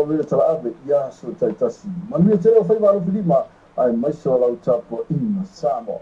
vile ave ia so taitasi manu te o fai valo filima ai mai so lau tapo ina samo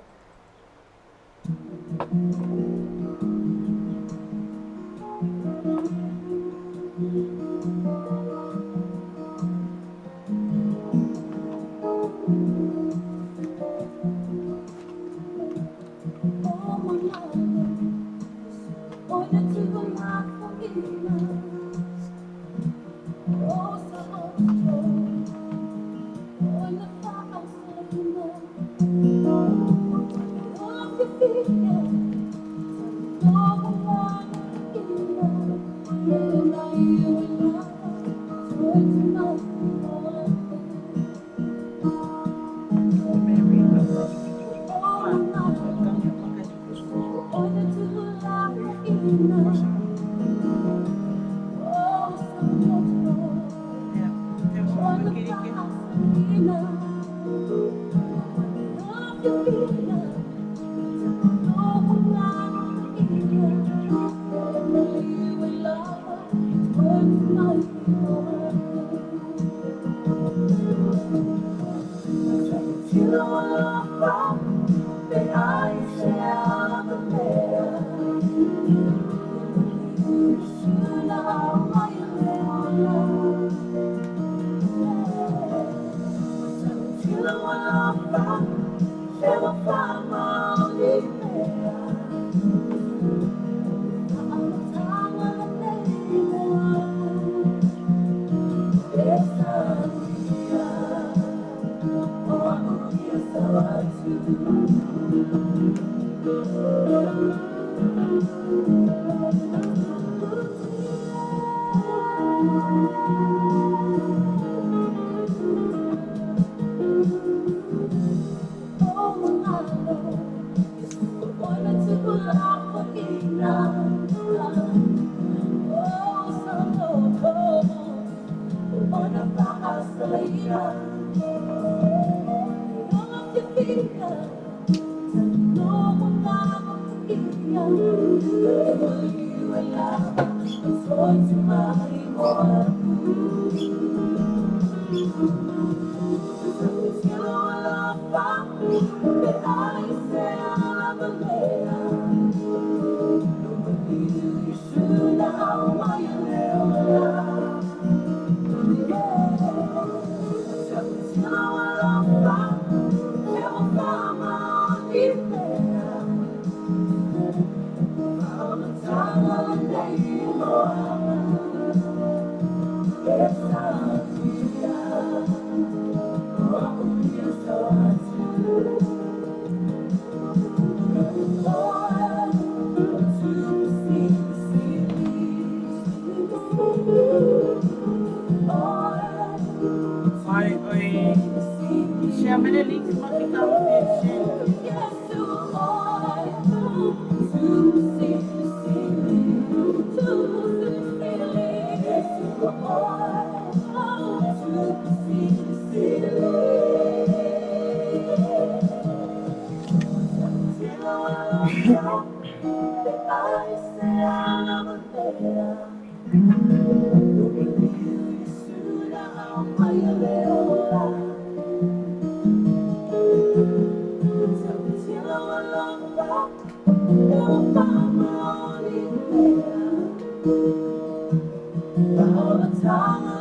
all the time.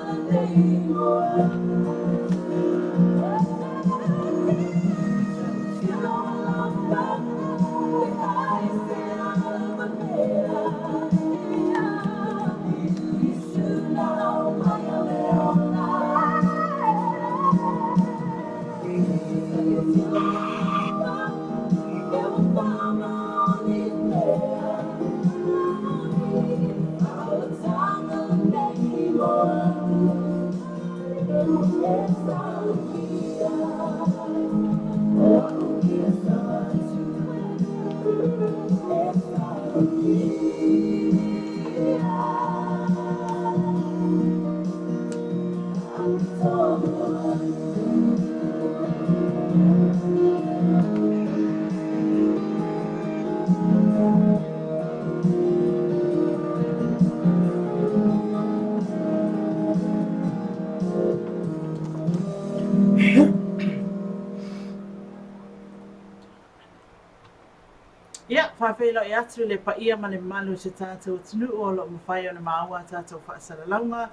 whawhela e atu le pa ia ma le malu se tātou tunu o lo mwhai o le maua tātou whaasaralaunga,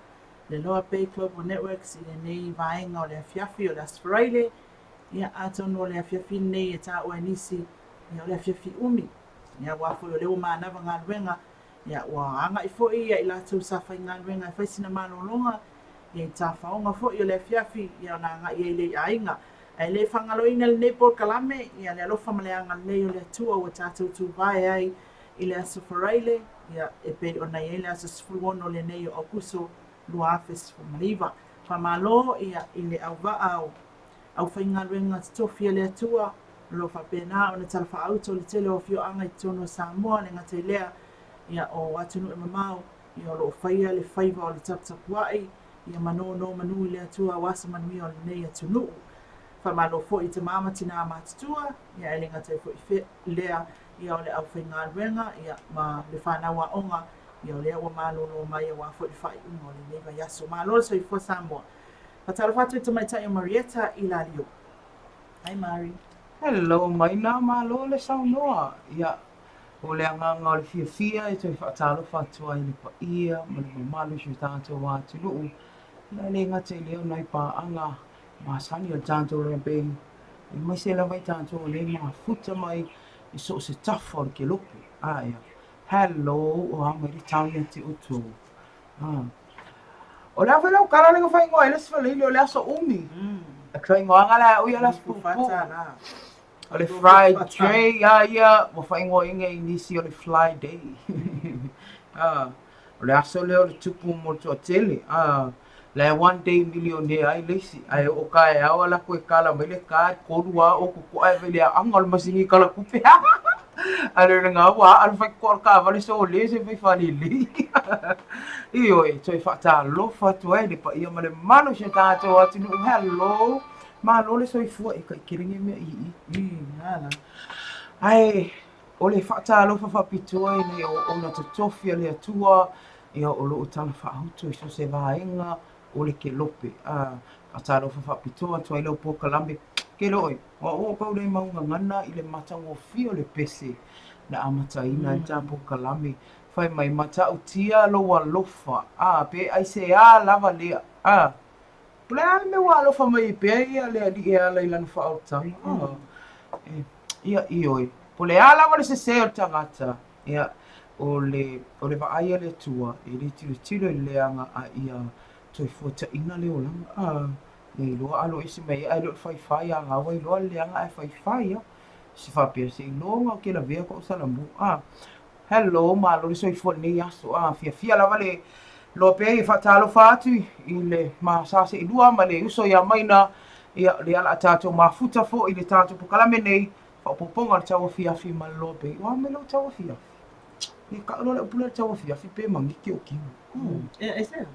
le LOABAY Global Networks i le nei vaenga o le afiafi o le Faraile, ia atonu o le afiafi nei e tā ua nisi i o le afiafi umi. Ia wafo o leo mānawa ngā luenga, ia ua anga i fo ia i lātou sa whai ngā luenga i whaisina mālolonga, ia i tā whaonga fo i o le afiafi, ia o nā ngā i le ainga. Ai le whangaloina le Nepal Kalame, ia le alofa ma le anga le o le atua o tātou tū vai ai i le aso Faraile, ia e peri o nei e le aso sifuluono le nei o Aukuso lua afes maliva. Whamalo ia i le au vaa au whainga ruenga tofia le atua, lo whapena o le talafa auto le tele o fio anga i tono Samoa le ngate lea, ia o atunu e mamau, ia o lo whaia le whaiva o le taptapuai, ia mano no manu i le atua wasa manui o le nei atunu. Whamalo fo i te mama tina matatua, ia e lenga te fo i lea, ia o le au whainga ruenga, ia ma le whanaua onga, ia o lea wa malolo mai wa fo i whai ungo le neiva yaso. Malolo so i fo Samoa. Patalo fatu i te maitai o Marietta i la lio. Hi Mari. Hello, mai nā malo le saunoa. Ia, o le anganga o le fia i te whaatalo fatua i le pa ia, ma le mamalu si tātou wā te nuu. Ia le ngate leo nai pa anga, masani o tātou le bei. I mai se la mai tātou le ma futa mai i so se tafo le ke lopu. Ia. Hello, o hama i tauni te utu. O le awhi lau kara lenga whai ngoa i le sifalili o le aso umi. A kai ngoanga la ui ala spupu. O le Friday, ia, mo whai ngoa inga i nisi o le Friday. O le aso leo le tupu mo tua tele. Le one day millionaire ai leisi. Ai o kai au ala koe kala mai le kai korua o kuku ai vele a anga le masingi kala kupe. Ale nga wa al fai kor ka vale so le se fai fali li. Io e toi fata lo fatu ai le pa ia male mano se tato atu no hello. Ma lo le so i fu e kai kiringe me i nana. Ai o le fata lo fa pitu ai ne o na tofia le atua ia o lo tala fa auto so se vaenga o le ke lope. Fata lo fa pitu atu ai lo po kalambe. Ke loi, o kau le maunga ngana i le matango fio le pese na amataina i tapo kalame. Whai mai mata utia lo wa lofa. Pe ai se lava lea. Pule me wa lofa mai pe ia le ali e ala ilana wha au tanga. Ia ioi. Pule lava le se o tangata. Ia o le vaaya le tua. E le tilo i leanga a ia toi fuata ina le olanga. Nei loa alo isi mai ai lo whai a ngā wai loa leanga ai whai si whapia si loa ke la vea ko salamu. Hello, ma lo so i fo nei aso. Fia lava le lo pe i whatalo whātu i le masase i lua ma le uso ia maina ia le ala tātou mafuta fo i le tātou pukalame nei whapoponga le TAUAFIAFI ma LOABAY. Wa me lo TAUAFIAFI. I ka alo le upula le TAUAFIAFI pe mangi ki o kimu. E se?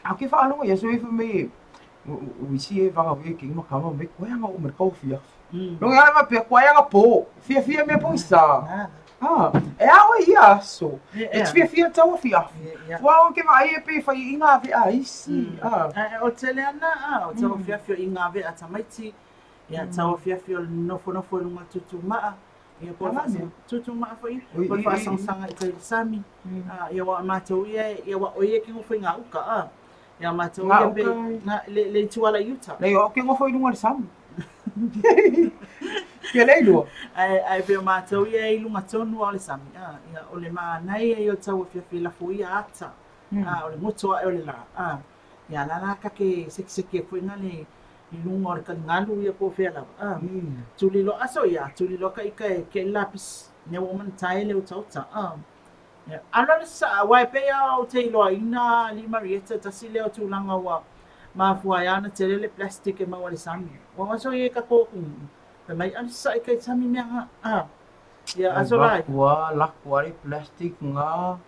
A ke whaalonga ia so i me o isi e vanga we ki makama me ko nga o merkau fia. No ya ma pe ko nga po. Fia me po isa. E awe ia so. E fia TAUAFIAFI. Wa o ke vai e pe fai inga ve a isi. O tele ana o TAUAFIAFI o inga ve a tamaiti. Ia TAUAFIAFI o nofo lunga tutu maa. Ia po tutu maa foi. Po fa sanga i te sami. Ia wa matou ia wa oie ki ngofo inga uka. Ia matou ia be le tuala Utah. Le o ke ngofo i lunga le sami. Ke le lua. Ai be matou ia i lunga tonu o le sami. Ia o le manai ia o TAUAFIAFI la fuia ata. O le motoa e o le la. Ia la ka ke seki foi ngale i lunga o le kalingalu ia po fea lava. Tuli lo aso ia, tuli lo ka ika ke lapis ne woman taile o tauta. Ana le sa wai pe o te iloa ina li Marietta tasi leo tūlanga wa mafua ia na tere le plastic e maua le sami. Wa aso ia ka kōku. Pe mai ana sa ika i sami mea ia aso lai. Lakua le plastic ngā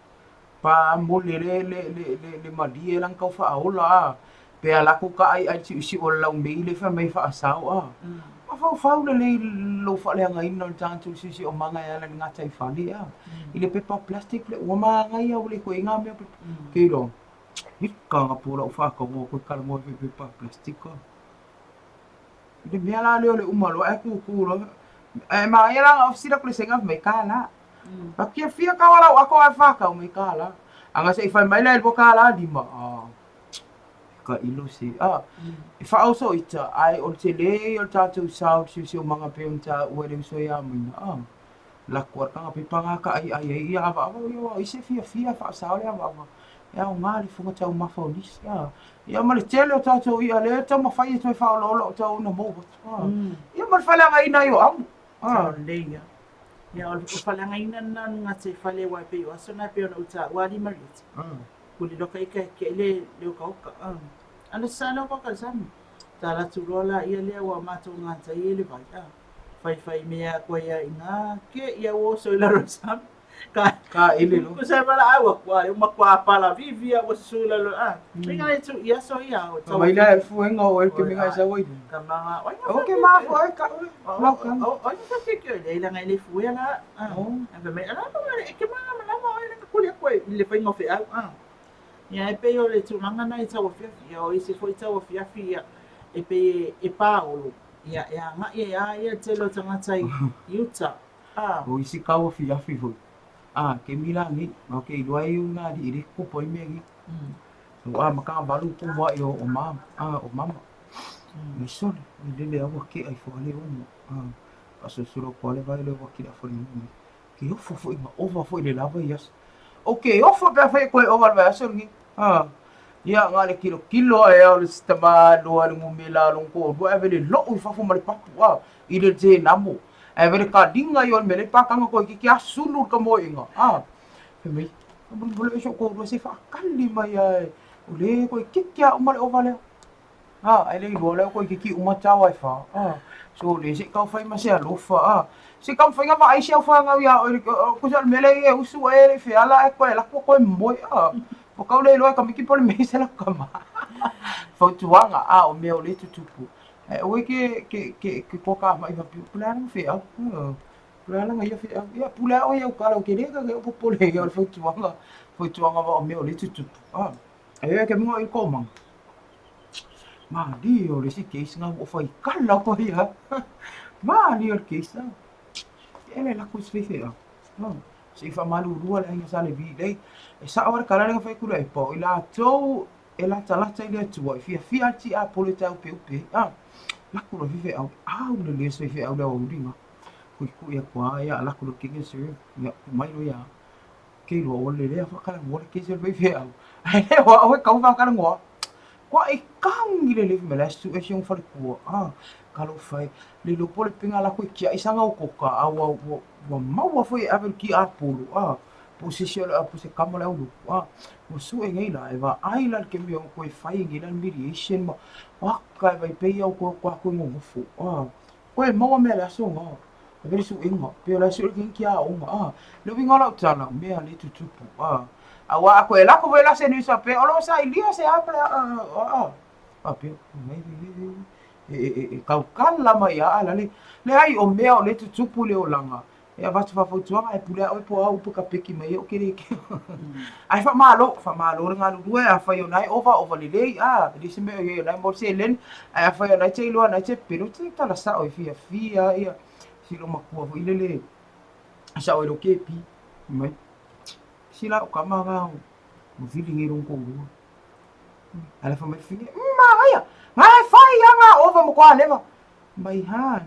pa mole le malie lang kau wha aola. Pe alako ka ai si o lau mei le wha mei wha asao Fau le lo fa le nga ina tantu si o manga ya le ngata I fali I le pepa plastic le o manga ia o le ko inga me ke ro hika nga pura o fa ko ko kala mo pepa plastic le me ala le umalo e ku ro e ma ia la ofsira ko le senga me kala Pakia fia kawala ako ai faka mai kala. Anga se fai mai lai kala di ma. Ka ilo si. I fa also ita ai o te le o tatu sao si mga peunta uere so ya mai. La kuar kanga pipanga ka ai ia ava ava i se fia fa sao le ava. Ya o ngali funga tau mafonis. Ia mali tele o tatu ia le tau mafai to fa lo tau na mo. Ia mal fala ngai na yo am. Leia. Ia o whalangaina na ngā te whale wai pe o aso nai pe o na uta wari mariti. Kuli loka ika ke le leo ka oka. Ana sa leo ka sami. Tā ratu rola ia lea wa mātou ngā tai ele vai. Whai mea koe ia i ngā ke ia o so i laro sami. Ka ele lo. Ko sai wala awa kua e makua pala vivia o so i laro. Minga e tu ia so ia o tau. Mai lai fuenga o el ke minga sa wai. Ka mga. Okay ma fo ai ka. O ia ke ke le la ngai le fuia la. Ave me ala ma e ke mga malama o ile ka kulia koe ile fai ngofe au. Ia e pe o le tūlanga nei TAUAFIAFI, ia o isi foi TAUAFIAFI ia e pe e pāolo. Ia ia telo tangata i uta. O isi TAUAFIAFI foi. Ke milangi, ok, luai una di iri kupo i megi. So maka valu tu wa yo o mama. Ni sole, ni lele awa ke ai fo ale o. Paso suro ko ale vai le wa ki da fo ni. Ke ofo fo i ma ova fo i le lava ias. Okay, ofo pe fa ko over va so ngi. Ia ngale kilo e o le stama lo ale ngumela lo ko do ave le lo u fa fo mali papu I le te namo. Ave le ka dinga yo me le pakanga ko ki asulu ka mo inga. Pe me. Bulu so ko do se fa kali mai ai. O le ko ki o mali over le. Ai le lo le ko ki uma tawa fa. So le se ka fa ma se alo fa. Se kam fa nga ai se fa nga ya ko sa mele e usu e le fe ala e ko la ko mo ko ka le lo ka mi ki po me se la kama fa tuanga o me o le tutupu o ke ko ka mai va pula no fe pula nga ya fe ya pula o ya ka lo ke le ka ko po le ya fa tuanga o me o le tutupu ke mo i ko mang ma di o le si ke nga o fa i kala ko ya ma di o ke sa ele la kus fefe se fa malu rua la inga sale vi dei e sa ora kala nga fai kula e po ila tou ela tala tai le tua fia ti a polita pe la kula vive au le fefe au la uringa ku ya kwa ya la kula kinga se ya mai ro ya ke ro o le fa kala mo ke se fefe au ai wa o ka fa kala ngo kwa e kang ile le me la situation fa ku kalau fai le lo pole pinga la ko kia isanga o koka wa mau foi ave ki apulu position se kamo la ulu mo su e ngai la eva aila ke mi ko fai ngi la mediation wa ka vai pe yo ko ngo fu ko e mau me la so ngo ve su ingo pe la su ki kia o le winga la tana me ali tutupu wa ko la ko ve la se ni sa pe o lo sa ilia se apla pe me kau kala mai ala le ai o mea o le tutupu le o langa e va fa tuanga e pula o po au ka peki mai o kere ai fa malo nga lu e fa yo nai over le lei di se me yo nai mo se len ai fa yo nai te lo nai te pero te tala sa o fia ia si lo makua vo ile sa o lo ke pi mai si la o kama ga mo feeling e ron ko ala fa me fini Mai fai anga over mo kwa leva. Mai han.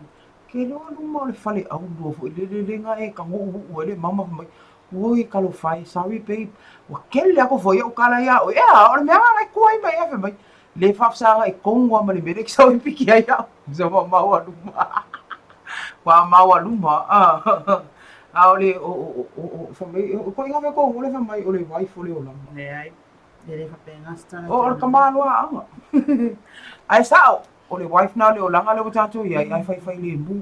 Ke lo no mo le fale au do fo le nga e ka ngo u le mama mai. Oi ka lo fai sawi pe. Wa kelle ako fo yo kala ya. O ya, o me anga ko ai mai e mai. Le fa sa e kongo ma le mere ke sawi piki ya. Zo ma wa luma. Wa ma wa luma. Ole o fo me ko inga me ko le fa mai o le vai fo le o la. Ne ai. Ele fa pengasta. O ka malo anga. Ai sao o le wife na le o langa le tato ia ai fai le bu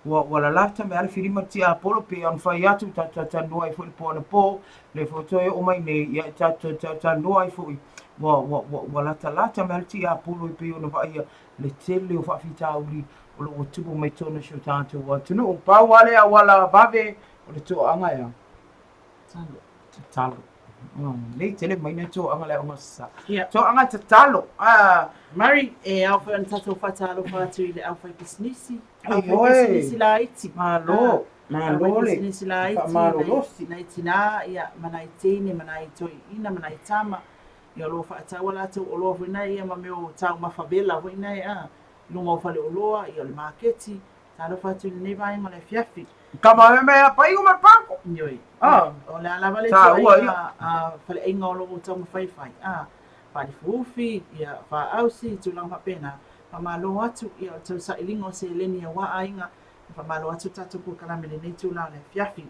wa la lata me ale firima ti a polo pe on fai atu ta no ai fo po na po le foto o mai ne ia ta no ai fo wa lata me ale ti a polo pe ona vai le tele o fa fita uli o lo tubo mai tona sho tato wa tuno o pa wale a wala vave o le to anga ia talo le tele mai na to anga le o sa to anga talo Mari e au fa tatu fatalo fatu ile au fa business au fa business la iti malo Malole. Sinisi la iti Malolosi. na itina ia mana itini mana itoi ina mana itama ia lo fa tawa la tu lo fina ia ma meu tau ma favela fina ia no mo fale oloa ia le marketi ta lo fa tu ne vai ngale fiafi Kama me apa iu me pako. Yoi. O le ala vale Ta tu ua ai ia. a fale inga o lo tau fai fai. Pa di fufi ia fa ausi tu lang pena. Pa malo atu ia tu sa ilingo se leni wa ainga. Pa malo atu tatu ku kala mele nei tu lang le fiafi.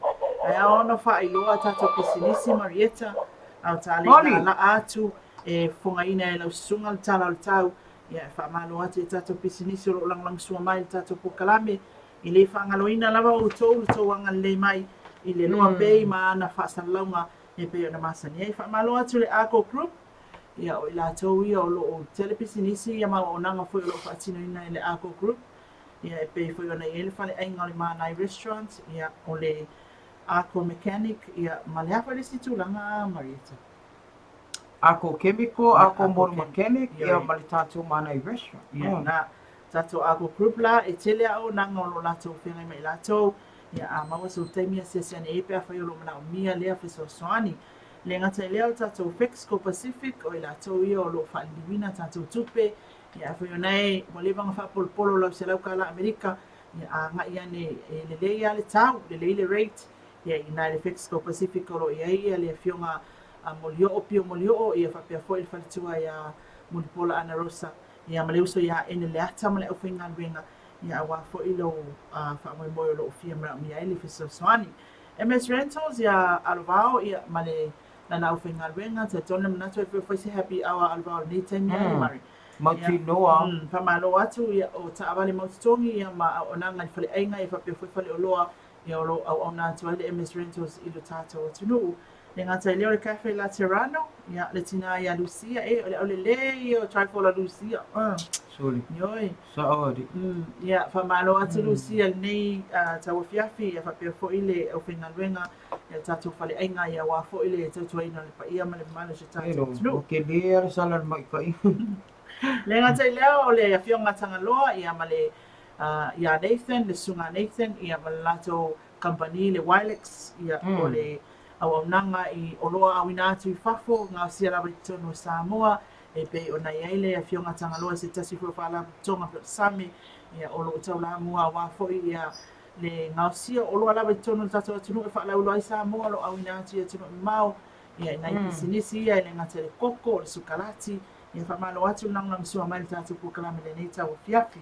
Ai a ono fa iloa tatu pisinisi Marieta. Au tale na la atu e fonga ina e lau sunga tala o tau. Ia fa malo atu tatu pisinisi lo lang sua mai tatu ku kalame. I le whangaloina lava o tō anga le mai i le LOABAY ma ana whaasalaunga e pe o na masani. Ei whamalo atu le Aukuso group ia o i la tau ia o lo o telepisinisi ia ma o nanga fwoi o lo whaatino ina i le Aukuso group ia e pe fwoi o na i ele whale ainga o le Manai restaurant ia o le Aukuso mechanic ia ma le hawha le situlanga Marieta. Aukuso chemical, Aukuso motor mechanic, ia ma le tātou Manai restaurant. Ia na tātou Aukuso group la e tele au nanga o lo lātou whengai mai lātou ia a maua so taimia se se ane epe a whai o lo mana o mia lea whiso soani. Le ngata i leo tātou Fexco Pacific o i lātou ia o lo whaaliwina tātou tupe ia a whai o nei mo le vanga whapolopolo lau se lau ka la Amerika ia a ngai ane le lei a le tau, le lei le rate ia i nai le Fexco Pacific o lo ia ia le fionga molio pio molio ia whapea fwoi le whalitua ia Mulipola Ana Rosa ia ma le uso ia ene le ata ma le au whainga luenga ia wa fo ilo fa mo mo lo fia ma mi ai le fiso soani MS Rentals ia alvao ia ma le na na ufinga wenga te tona na to fo se happy hour alvao ni time ia mari Mati noa. fa ma lo atu ia o ta avale mo tongi ia ma ona ngai fale ainga ia fa pe fo fale oloa ia lo au ona to le MS Rentals i lo tato tunu le ngata leo le cafe la Terrano ia le tina ia Lucia e le le o trifola Lucia Sorry. Yoi. Sorry. Ia, whamalo atu Lucia nei TAUAFIAFI ia whapea fo ile au whenga luenga ia tātou whale ainga ia wā fo ile e tautua ina le pa ia ma le mana se tātou tunu. Ok, lea salar mai kai. Le ngata i leo o le whionga tanga loa ia ma le ia Nathan, le sunga Nathan ia ma le lato company le Wilex ia o le au nanga i oloa awina atu i whafo ngā sia lawa i tono Samoa e pe o nai aile a fionga tanga loa se tasi fo whala tonga pe sami ia o lo tau la mua wa foi ia le ngausia o lo ala tono tatu atunu e whala ulo ai Samoa lo awina atu i atunu mau ia nai pisinisi ia le ngata le koko le sukalati ia whamalo atu nang sua mai tatu pukalame le nei TAUAFIAFI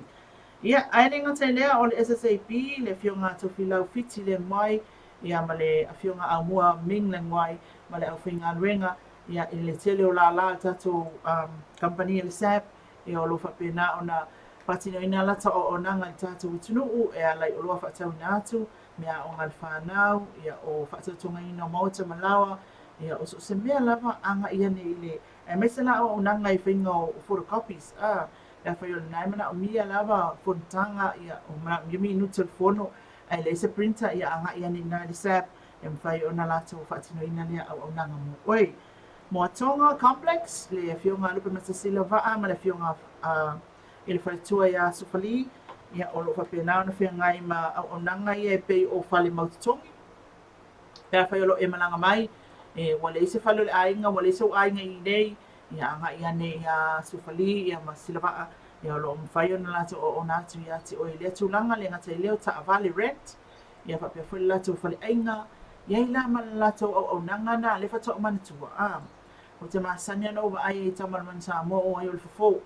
ia aene ngata lea o le SSAP le fionga atu filau fiti le mai ia ma le a fionga au mua ming le ngwai ma le au whinga ruenga ia i le tele o la tatou company le SAP ia o lo whapena o na patino ina lata o nanga tatou utunuu e alai o loa whatau ina atu mea o ngal whanau ia o whatau tonga ina o mauta malawa ia o so se mea lava anga ia ne ile e mesela o nanga i whinga o photocopies ia whai o nai mana o mia lava fontanga ia o mana mi minuto le fono ai le se printer ia anga ia ne na le SAP e mwhai o na latou whatino ina lea au nanga mo oi Moatonga complex le fionga lupe masasila vaa ma le fionga ele faitua ia sufali ia o lo whapena na whiangai ma au nanga ia e pei o whale maututongi pea whai o lo e malanga mai e wale ise whale le ainga wale ise o ainga i nei ia anga ia ne ia sufali ia ma sila vaa ia o lo mwhai o na lato o natu ia te o ilea tūlanga le ngata i leo ta avale rent ia whapea whale lato whale ainga ia ila ma lato au nanga na le whato o manatua o te masanya no wa ai tamal man sa mo o ai o le fofo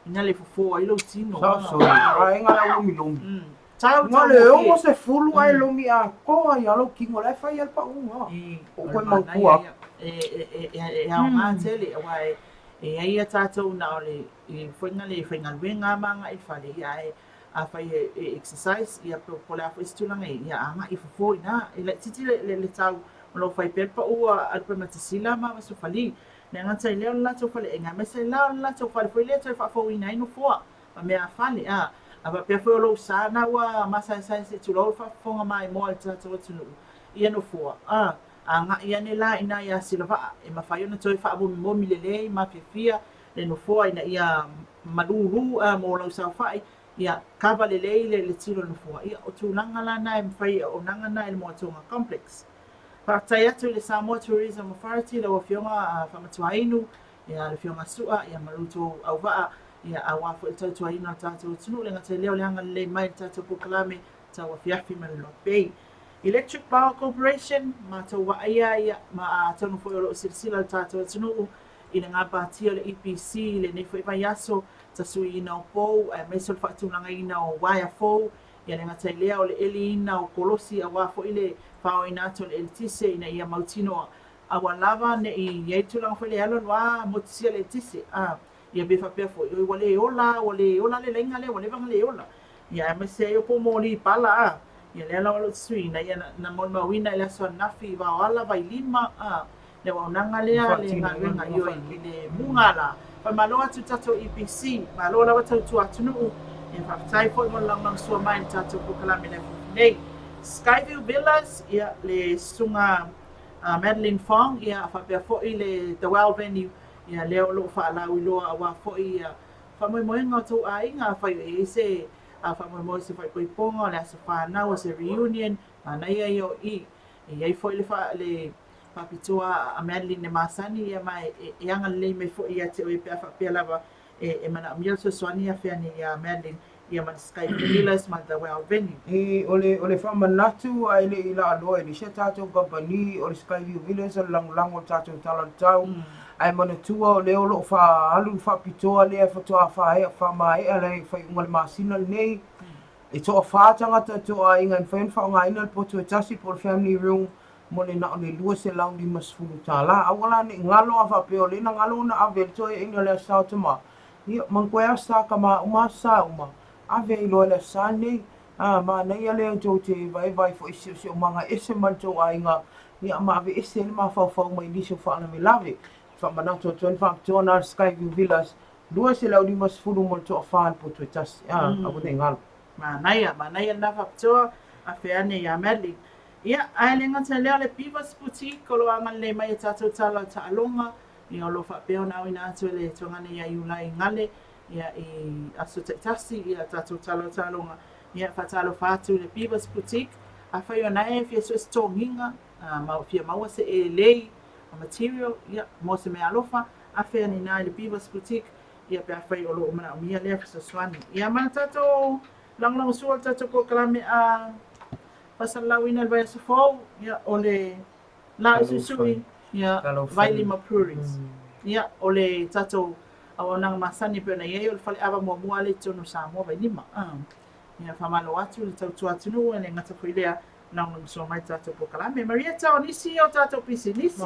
ina le fofo ai lo tino So ai nga la lumi lumi. Tau Ngale o mo se fulu ai lumi a ko ai alo kingo lai fai al pa unga. O ko mo kua. E a nga tele wai e ai tatou na ole i whainga wenga manga i whale ai a whai exercise ia po le a whaistulanga ia anga i fofo ina i le titi le tau lo fai pepa ua alpe matasila ma so fali le ngata ile la to fale enga mese la to fale foi le to fa fo ina ino fo ma me a fale aba pe fo lo sana wa masa sai se tu lo fa fo mai mo ta to tu ia no fo anga ia ne la ina ia silva e ma fai ona to fa bo mo milele ma fia le no fo ina ia maduru mo lo sa fai ia kava lelei le tilo na fua ia o tulaga lana e mawhai o nanga na le moatunga complex. Whakatai atu le Samoa Tourism Authority le wafionga whamatuainu ia le fionga sua ia maruto au waa ia a wafo il tautuainu a tātou tunu le ngata leo leanga le mai tātou pukalame TAUAFIAFI ma le LOABAY. Electric Power Corporation ma tau waa ia ma tonu fo o silsila tātou tunu i le ngā tia le EPC le nefo iwa yaso ta sui ina o pou mai sol whaatunanga ina o waia fou ia le ngata lea o le eli ina o kolosi a wafo ile whao ina ato le eltise ina ia mautino awa lava ne i iei tulanga whele alon wa motisia le eltise ia befa pefo i wale ola le lenga le wale vanga le ola ia me se yo po moli pala ia le ala o sui na ia na mon mawina ile so nafi wa ala vai lima le wa nanga lea le ngā yo i le mungala pa malo atu tato EPC malo la wata tu atunu e fa tai fo mo lang sua mai tato pukalame le nei Skyview Villas ia le sunga Madeline Fong ia fa pe fo i le the well venue ia leo lo fa la wi lo wa fo i fa mo nga tu ai nga fa i se fa mo se fa ko ponga la se fa na o se reunion na ia yo i ia fo le fa le pa pitua a Madeline ne masani ia mai yanga le me fo ia te o pe fa pe lava e mana miel so swani a fe ni ia Madeline ia man Skyview Villas man the well venue e ole fa manatu ai le ila aloe ni se tatou company o le Skyview Villas lang o tatou talantau ai manatua o leo lo fa alu fa pitoa le fa toa fa e fa mai ale fa ngol masina nei e toa fa tanga to ai ngan fa ngai na poto tasi por family room mo le na le lua se lang di masfulu tala awala ni ngalo fa pe ole na ngalo na avel to e ina le sa tuma ia mangkoya sa kama uma sa uma ave lo le sane ma nei ale to te vai fo isi manga ese man to ai nga ia ma ave ese ma fa mai ni so fa na me lave fa manato to fa to na Skyview Villas lua se la di masfulu mo to fa po to tas abu ne ngal ma naia na fa to a fe ane ya Madeline ia ai le ngata le Pivas Boutique ko lo anga le mai tatou tala ta alonga ia lo fa pe ona ina atu le tongane ia iulai ngale ia i aso tasi ia tatou tala ta alonga ia fa talo fatu le Pivas Boutique a fa yo na e fi so stonginga ma fi ma se e lei material ia mo se me alofa a fe ni na le Pivas Boutique ia pe a fa yo lo mana mia le fa swani ia man tatou lang sual tatou ko kalame pasal lawina vai se fo ia ole la susui ia vai lima puris ia ole tatou awanang masani pe na ia ole fale ava mo le tono sa mo vai lima ia famalo atu le tau atu no le ngata foilea nang so mai tatou pokalame Maria tau nisi o tatou pisi nisi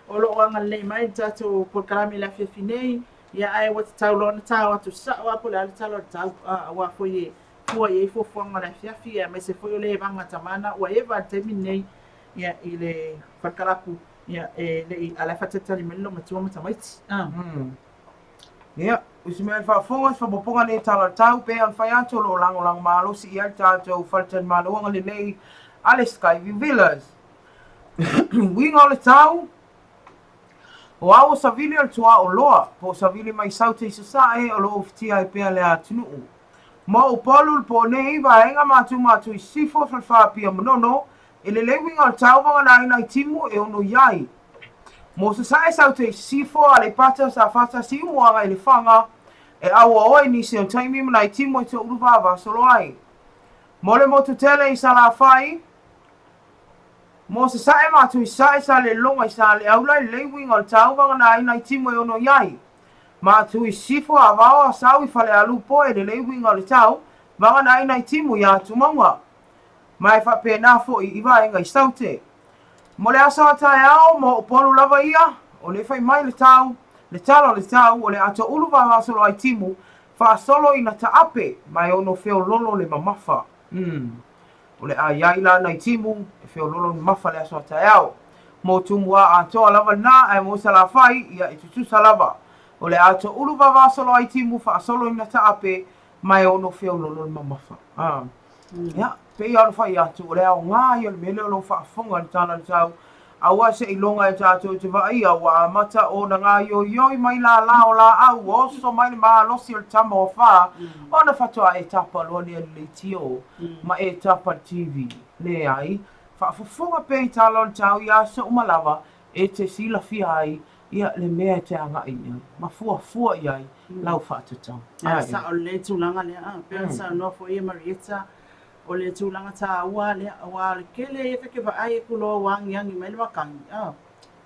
o lo anga le mai tatou pokalame la fifinei ia ai wat tau lona tau atu sa wa po le tau tau wa foi fua e fo fonga la fiafi e me se foi le vanga tamana o e va terminei ia ile fakarapu ia le ala fatata ni melo matuma tamaiti ia usmel fa fonga fa boponga le tau pe al fayato lo lang malo si ia tatou faltan malo ngale nei ale Skyview Villas winga le tau o awo savili al tua o loa po savili mai saute sa e o lo oftia e pe le atunu mo o polu po nei va enga matu I sifo fa pia monono ele lewing al tau vanga na timu e ono yai mo se sai saute sifo ale pata sa fata si mo anga ele fanga e awa oi ni se taimi na timu te uruva va solo ai mo le mo tutele I sala fai mo se sai matu sai sale longa sale aula lewing al tau vanga na timu e ono yai ma tu I sifo avao sawi fale alupo e le winga le tau vanga na ina timu ya tumaua mai fa pena fo I iwa inga I saute mo le asa tai ao mo polu lava ia o le fai mai le tau o le ato ulu va solo ai timu fa solo ina taape mai ono feo lolo le mamafa o le ai la na timu e feo lolo le mamafa le asa tai ao mo tumua ato lava na ai mo sala fai ia I tutu salava o le ato ulu va solo ai timu fa solo ina taape mai ono feo lolo mamafa ya pe ia fa ia tu le au nga ia le mele lo fa fonga tala tau awa se ilonga e tātou te vai awa mata o na ngā yoi mai la o la au oso mai le mahalosi o le tama o wha ona whatoa e tapa loa lea le tio ma e tapa TV le ai whaafofonga pe i tala o le tau ia se umalawa e te sila fia ai ia le mea te anga ia ma fua iai lau whaatatau sa o le tūlanga lea pēr sa no fo ia Marieta o le tūlanga tā ua lea awa le kele e kake wa ai e kulo wangi angi mai le wakangi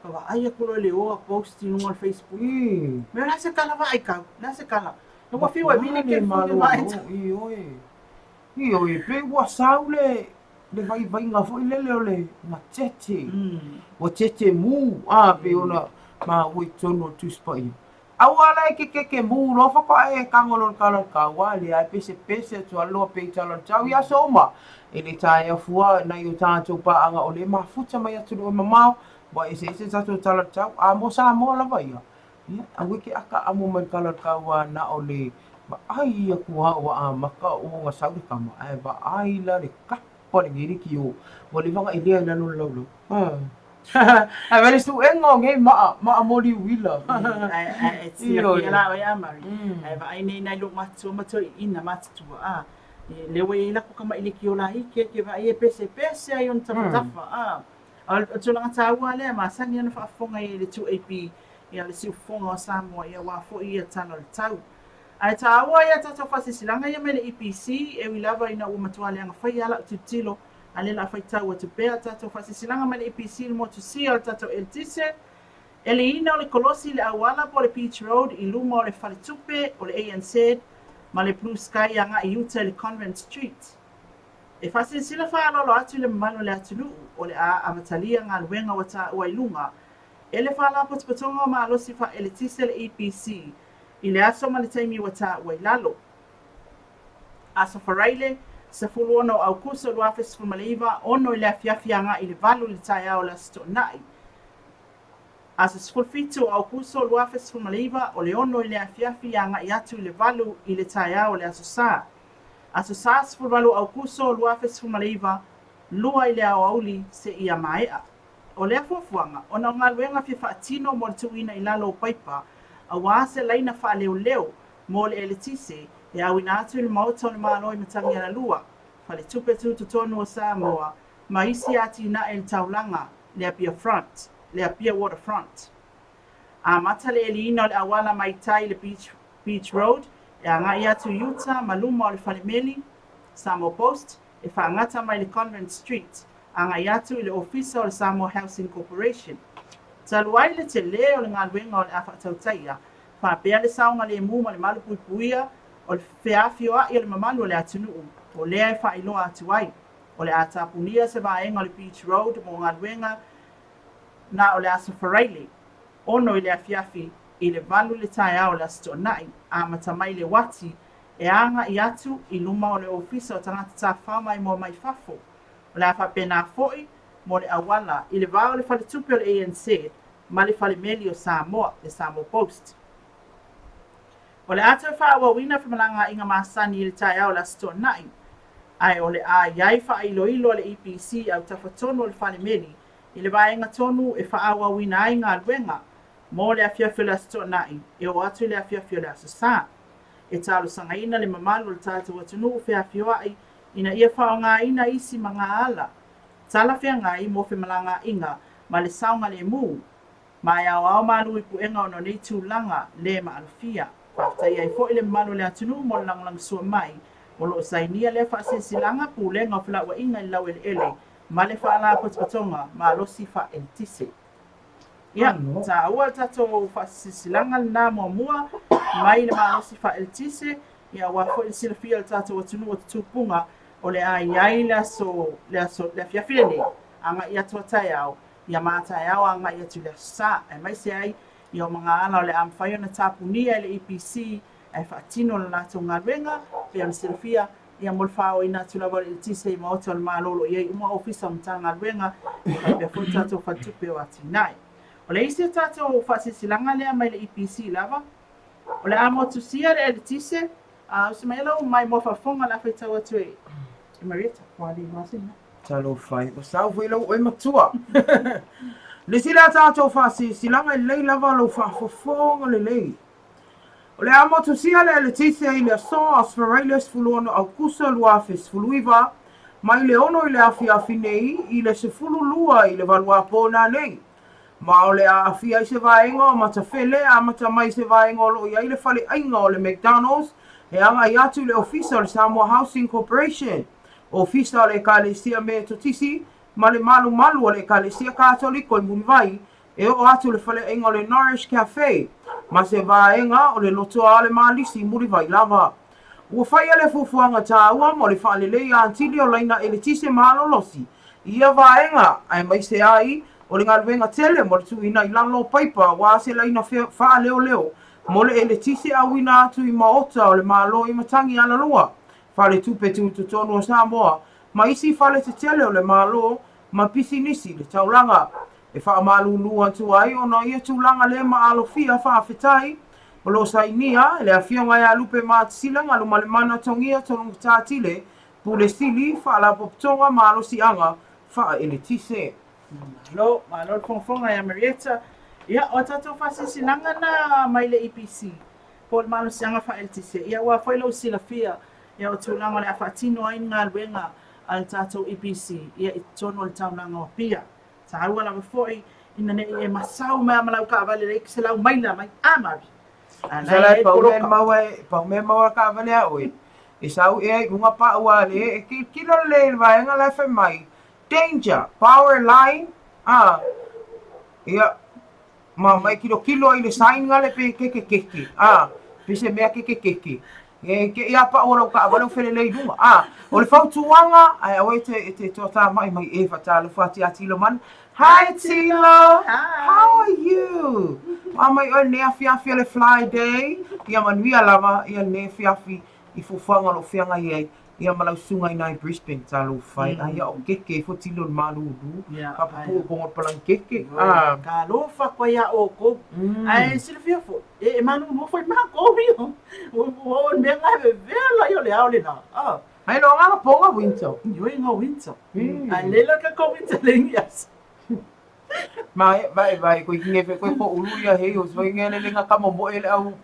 ka wa ai e kulo le oa post i nunga Facebook mea la se kala wa ai kau la se kala no wa fiwa vine ke fuke wa ai i oe pe ua sau le vai ngā fo i lele o le ngā tete o tete mū pe ona ma ui tono tuspa i awala e ke mū lo whako e kangolo kala kawa le ai pese tu aloa pe talo tau ia soma e le tae a fua na i o tātou pa anga o le mafuta mai atu o mamau wa e se tātou talo tau a mo sa mo la vai a wiki aka amo mai kala kawa na o le ai ia kua wa a maka o ngā sauri kama ai ba ai la le kapa le ngiri ki o wa le vanga i lea nanu laulo ai vele stu engo ngai ma mori wila ai tia ki la o ia mari ai va ai nei lo matu ina matu le we la ko kama ile ki o la hike ke va ai pese ai on tafa o tulanga taua le ma sani ana fa fonga i le 2AP ia le siu fonga o Samoa ia wa fo ia tano le tau ai taua ia tata fasi silanga ia me le EPC e wilava ina umatua le anga fai ala titilo ale la fai tau atu pea tata fasi silanga me le EPC le motu sia tata el tise ele ina o le kolosi le awala po le Beach Road i luma o le Falitupe o le ANZ ma le Blue Sky anga i uta le Convent Street e fasi sila fa alolo atu le mamalo le atulu o le a amatalia ngā luenga wata ua ilunga ele fa la potopotonga ma alosi fa ele tise le EPC i le aso ma le taimi wata ua ilalo asa Faraile sa fulu ono Aukuso luafe sfumaleiva ono i le afiafianga i le valu le tai ao la stonai asa sfulfitu Aukuso luafe sfumaleiva o le ono i le afiafianga i atu i le valu i le tai ao le aso sa aso sa sfulvalu Aukuso luafe sfumaleiva lua i le auli se ia maea o le afuafuanga ona ngā luenga fia faatino mo le tuina i lalo paipa a wase laina fa leo mo le eletise e awina atu i le mauta o le malo i matangi ana lua fa le tupe tu tonu o Samoa ma isi ati na el taulanga le apia front le apia waterfront a mata le elina o le awala mai tai le beach road e anga i atu Utah maluma o le falemeli Samoa Post e fa ngata mai le Convent Street anga i atu i le ofisa o le Samoa Housing Corporation taluai le te le o le ngā luenga o le afa tautaia fa pea le saunga le mu ma le malu puipuia o le feafio a i o le mamalu o le atunuu o lea e fa iloa atu ai o le atapunia se vaenga o le Beach Road mo ngā luenga na o le aso Faraile ono i le afiafi i le valu le tae ao le astonai a matamai le wati e anga i atu i luma o le ofisa o tangata tawhama i mo mai fafo o le afa pena foi mo le awala i le vao le Falitupe o le ANC ma le falemeli o Samoa le Samoa Post o le ata whaawawina whamalanga inga masani i le tae ao le astonai ai o le a iai wha ilo le EPC au tawhatonu o le falemeli i le vaenga tonu e whaawawina ai ngā luenga mo le afiafio le astonai e o atu le afiafio le asosā e talo sangaina le mamalu le tātou atunu whiawhio ai ina ia whaonga ina isi mga ala tala whiangai mo whamalanga inga ma le saunga le mu mai au malu i puenga ono nei tūlanga le maalfia whaftai ai fo ile mamalu le atunu mo le langlang sua mai o lo sainia le whaasesilanga pulenga o whilaua inga i lau ele ma le whaala potopatonga ma losi wha eltise ia ta ua tato whaasesilanga na mua mai le ma losi wha eltise ia wa fo il silafia le tato atunu o tupunga o le ai le aso le fiafile anga ia tuatai au ia mātai au anga ia tu le sa e mai se ai ia o mga ala o le amwhaio na tapunia le EPC e whaatino na nato ngā renga pe am silafia ia molfao ina tu lawa le tise i maota o le malolo ia i uma ofisa mta ngā renga i pe fu tato whatupe o ati nai o le isi tato whaasisilanga lea mai le EPC lava o le amo tusia le tise o se mai lau mai mo whafonga la whaitau atu e Marieta, wali masina. Talo fai, o sau fai lau oi matua. Le sila tātou whāsilanga I lei lava lo whaafofonga le lei. O le amo tu sia le tise I le so as Faraile sfuluono Aukuso luafe sfuluiva, mai le ono I le afiafi nei I le sefulu lua I le valua pōna nei. Ma o le afia I se vaenga o matawhele, a mata mai se vaenga o lo I le fale ainga o le McDonald's, e anga I atu le ofisa o le Samoa Housing Corporation. Ofisa o le kalesia me totisi, ma le malu malu o le kalesia katoliko I Mulivai, e o atu le fale ainga o le Nourish Cafe, ma se vaenga o le lotoa o le malisi I Mulivai lava. Ua whaia le fufuanga tāua mo le whaalelei a antili o laina e le tise malolosi. Ia vaenga, ai mai se ai, o le ngalwenga tele mo le tuina I lalo paipa wa se laina wha leo leo mo le ele tise a wina atu I maota o le malo I matangi ala loa whale tupe tu tonu o Samoa ma isi whale te tele o le malo ma pisi nisi le taulanga e wha malu lua tu ai o na ia tūlanga le ma alo fia wha awhetai o lo sainia le afia ngai a lupe ma tisilanga lo male mana tongia tonu tātile pu le sili wha la poptonga ma alo sianga wha ele tise. Malo fonga ya Marietta. Ia o tatou fasisilanga na mai le EPC. Po le malo sianga fa LTC. Ia wa foi lo silafia. Ia o tūlanga le afatino ai ngā luenga al tatou EPC. Ia I tono le taunanga o pia. Ta aua la foi ina ne e masau mea malau ka avale le se lau maila mai amari. Sala pau me maua ka avale a oi. E sau e unga pa ua le e kilo le vaenga le fe mai. Danger, power line, ia, mai kilo I le sign ngale pe keke, pise mea keke, ke ia pa ora ka avalo fele le dunga, o le fautuanga, ai awe te tota mai Eva talo fati atilo man, hi Tilo, how are you? Mai o ne afiafi le fly day, ia manuia lava, ia ne afiafi I fufanga lo fianga ia. Ia malau sunga I nai Brisbane talo fai ai o keke fo tilo malu du ka pu ko palang keke ka lo fa ko ya o ko ai Silvia fo e manu mo foi ma ko rio o me nga vela yo le aule na ai no nga ponga winter yo nga winter ai le la ka ko winter le ngias vai ko nge fe ko ulu ya he o so nge le nga kamo mo ele au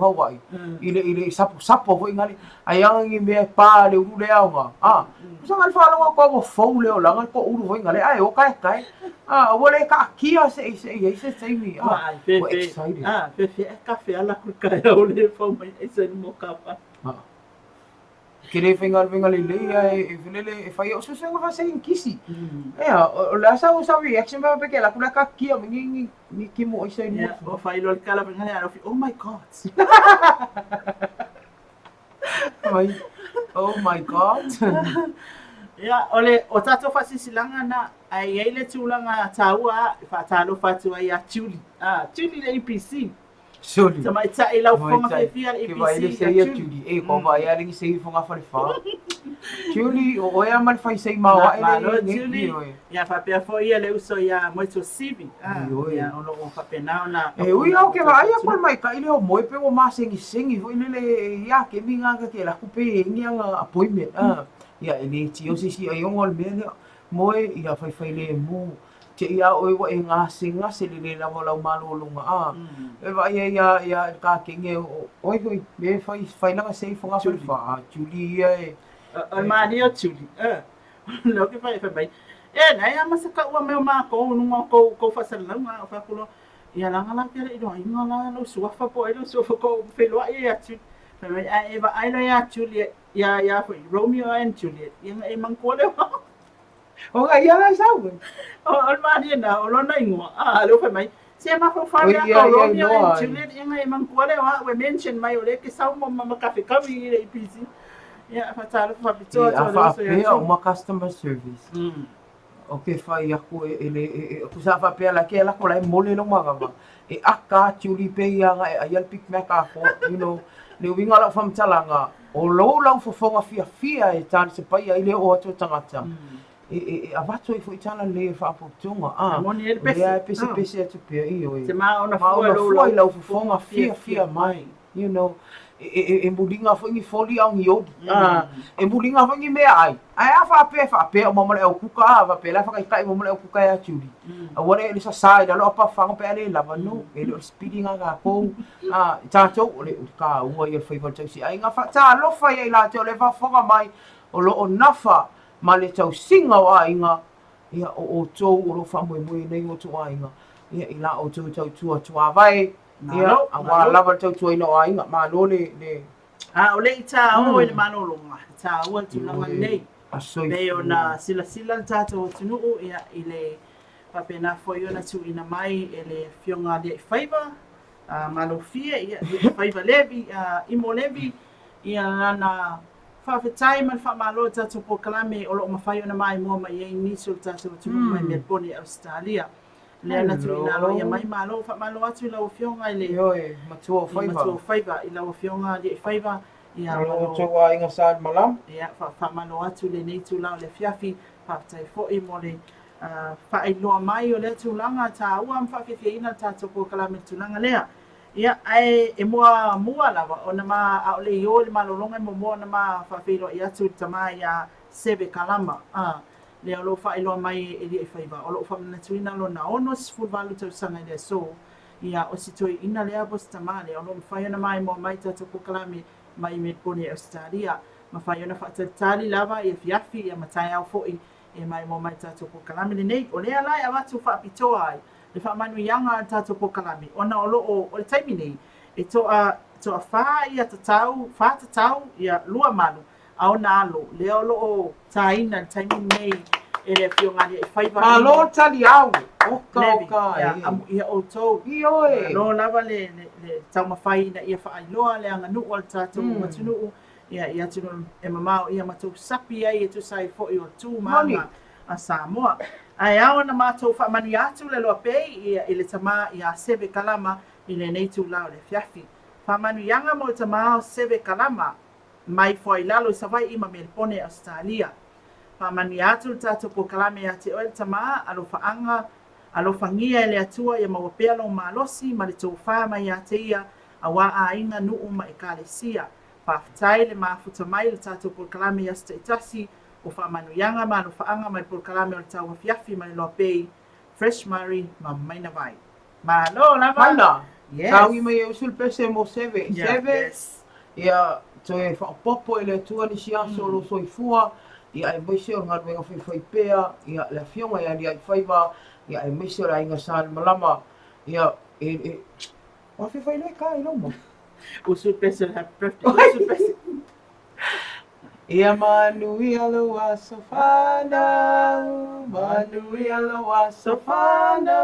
Hawaii ile sapo foi ngali ai ngi me pa le ulu le au nga so ngal fa lo ko fo le o la ko ulu foi ngali ai o kai o le ka kia se mi fe ala ku kai o le fo mai se mo kapa Kere fengal le e velele e fai o so nga fa kisi. O la sa reaction ba peke la kula ka kia ni kimo o sai mo. O fai lo kala fengal ya oh my god. Oh my god. Ya ole o tato fa sisilanga na ai ele tulanga taua fa talo fatu ai a Chuli. Chuli le EPC. Soli. Tama itsa ila ufonga fefia EPC. Ke vai le sei Chuli. E ko vai ali sei fonga fa fa. Chuli o ya mal fai sei mawa ele Chuli. Ya fa pe fo ia le uso ya moito sivi. Ya o fa pe na na. E ui au ke vai a mai ka ile o moi pe o ma sengi fo ile ya ke minga ke la kupe ngia appointment. Ya ele ti o si ai ngol me moi ia fai le mo. Te ia o e ngase le lava lau malolunga e vai ia ka kinge oi me fai langa sei fonga fa Julia e Maria Chuli lo ke fai bai na ia masaka ua me ma ko nunga ko fa salanga fa kulo ia langa la ke ro inga la lo suafa po e lo suafa ko felo ia Chuli bai e va ai lo ia Chuli ia foi Romeo and Juliet ia e mangkole o ai ala sau o Maria na o lona ingoa lo fa mai se ma fa fa ko Romeo and Juliet ia e mangkole wa we mention mai o le ke sau mo ma cafe kawi le EPC ia fa talo fa bito so ia uma customer service okay fa ia ko ele ku sa fa pe la ke la ko la mole lo ma e aka Chuli pe ia ai al pick me ka ko le winga la fam talanga o lo fo fonga fia e tan se pai ai le o to tangata avato I fo itala le whaapotunga. Moni ele pese. Lea pese atu pia I oi. Te maona Maona fua fua I lau fufonga fia mai. You know, e mulinga fo ingi foli au ngi odi. E mulinga fo ingi mea ai. Ai a whape o mamale au kuka a wape la whakaikai mamale au kuka e aturi. A wane e lisa sai da loa pa whanga pe ale lava no. E lo speeding a ka kou. Tātou o le ka ua I el whaival tausi. Ai ngā wha lofa I la te o le whafonga mai o lo o nafa ma le tau singa o a inga. Ia o tau o lo whamue mui nei o tu a inga. Ia I la o tau tua vai. Ia, a wā lava tau tua ino a inga, mā no le... O le I tā o le manolonga, tā ua tūlanga nei. Pei o na sila le tātou o tunuu, ia I le papena foi ona tu ina mai e le fionga le whaiva, malofia, ia le whaiva levi, imo levi, ia lana whawhetai man whamalo tātou po kalame o loo mawhai ona mai mua mai ei niso le tātou o tunuu mai Melbourne, Australia. Lea na tu ina lo ia mai malo fa malo atu I lau fionga I le matua whaiva I lau fionga le whaiva ia malo tua inga saan malam ia fa malo atu le nei tu lau le fiafi fa tai fo I mo le fa I loa mai o le tu langa ta ua fa fifi ina ta toko kalame tu langa lea ia ai e mua lava ona ma a le yo le malo longa mo na ma fa filo ia tu tama ia sebe kalama le alo fa ilo mai e li whaiva o lo fa na tuina lo na ono sifur valu tau sanga le so ia o si toi ina le abos tamale o lo whai na mai mo mai tatu kukalami mai me pone Australia ma whai na fa tali lava e fiafi e matai au foi e mai mo mai tatu kukalami le nei o le ala a watu fa pitoa ai le fa manu yanga tatu kukalami ona o lo o le taimi nei e to a fa ia tatau ia lua manu au na alo le olo o taina taimi nei e le fionga le whaiva ma lo tali au oka ia o tau ioe lo lava le tau mawhai na ia whaailoa le anga nuu al tātou matunuu ia tunu e mamao ia matou sapi ai e tu sai fo I o tū mama a Samoa ai au na mātou whaamani atu le loa pei ia I le tama ia sebe kalama I le nei tū lao le fiafi whaamanu yanga mo le tama o sebe kalama mai foi lalo sa vai ima Melbourne Australia pa mani atu tātou po kalame a te oel tama alo faanga alo fangia ele atua ia mawapea lo malosi ma le tau wha mai a te ia a wā a inga nuu ma e kālesia pa fitai le mafuta mai le tātou po kalame a sta itasi o wha manu yanga ma alo faanga mai po kalame o le TAUAFIAFI mai loa pei Fresh Murray ma maina vai ma lo lava maina yes tau I mai e usul pese mo seve yes ia toe whaapopo ele tua ni si aso lo soifua ia e maise o ngā ruenga whaiwhaipea ia le fionga ia ni ai whaiva ia e maise o la inga saan malama ia wa whaiwhailoi ka I lomo usul pese happy birthday usul pese ia manui aloha sofana manui aloha sofana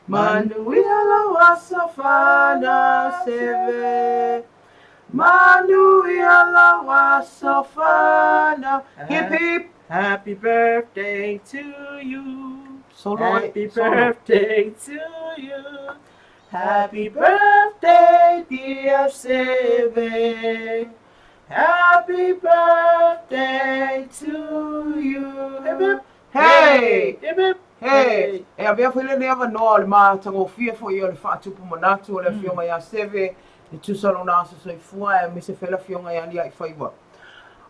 manui aloha sofana seve Manui aloha sofana hip hip happy birthday to you solo happy birthday to you happy birthday dear Seve happy birthday to you hey hip hip hey e avea foi le neva no le ma tango fia foi o le fatupu manatu o le fionga ia Seve e tusalo na so soifua e me se fela fionga ia ni ai whaiwa.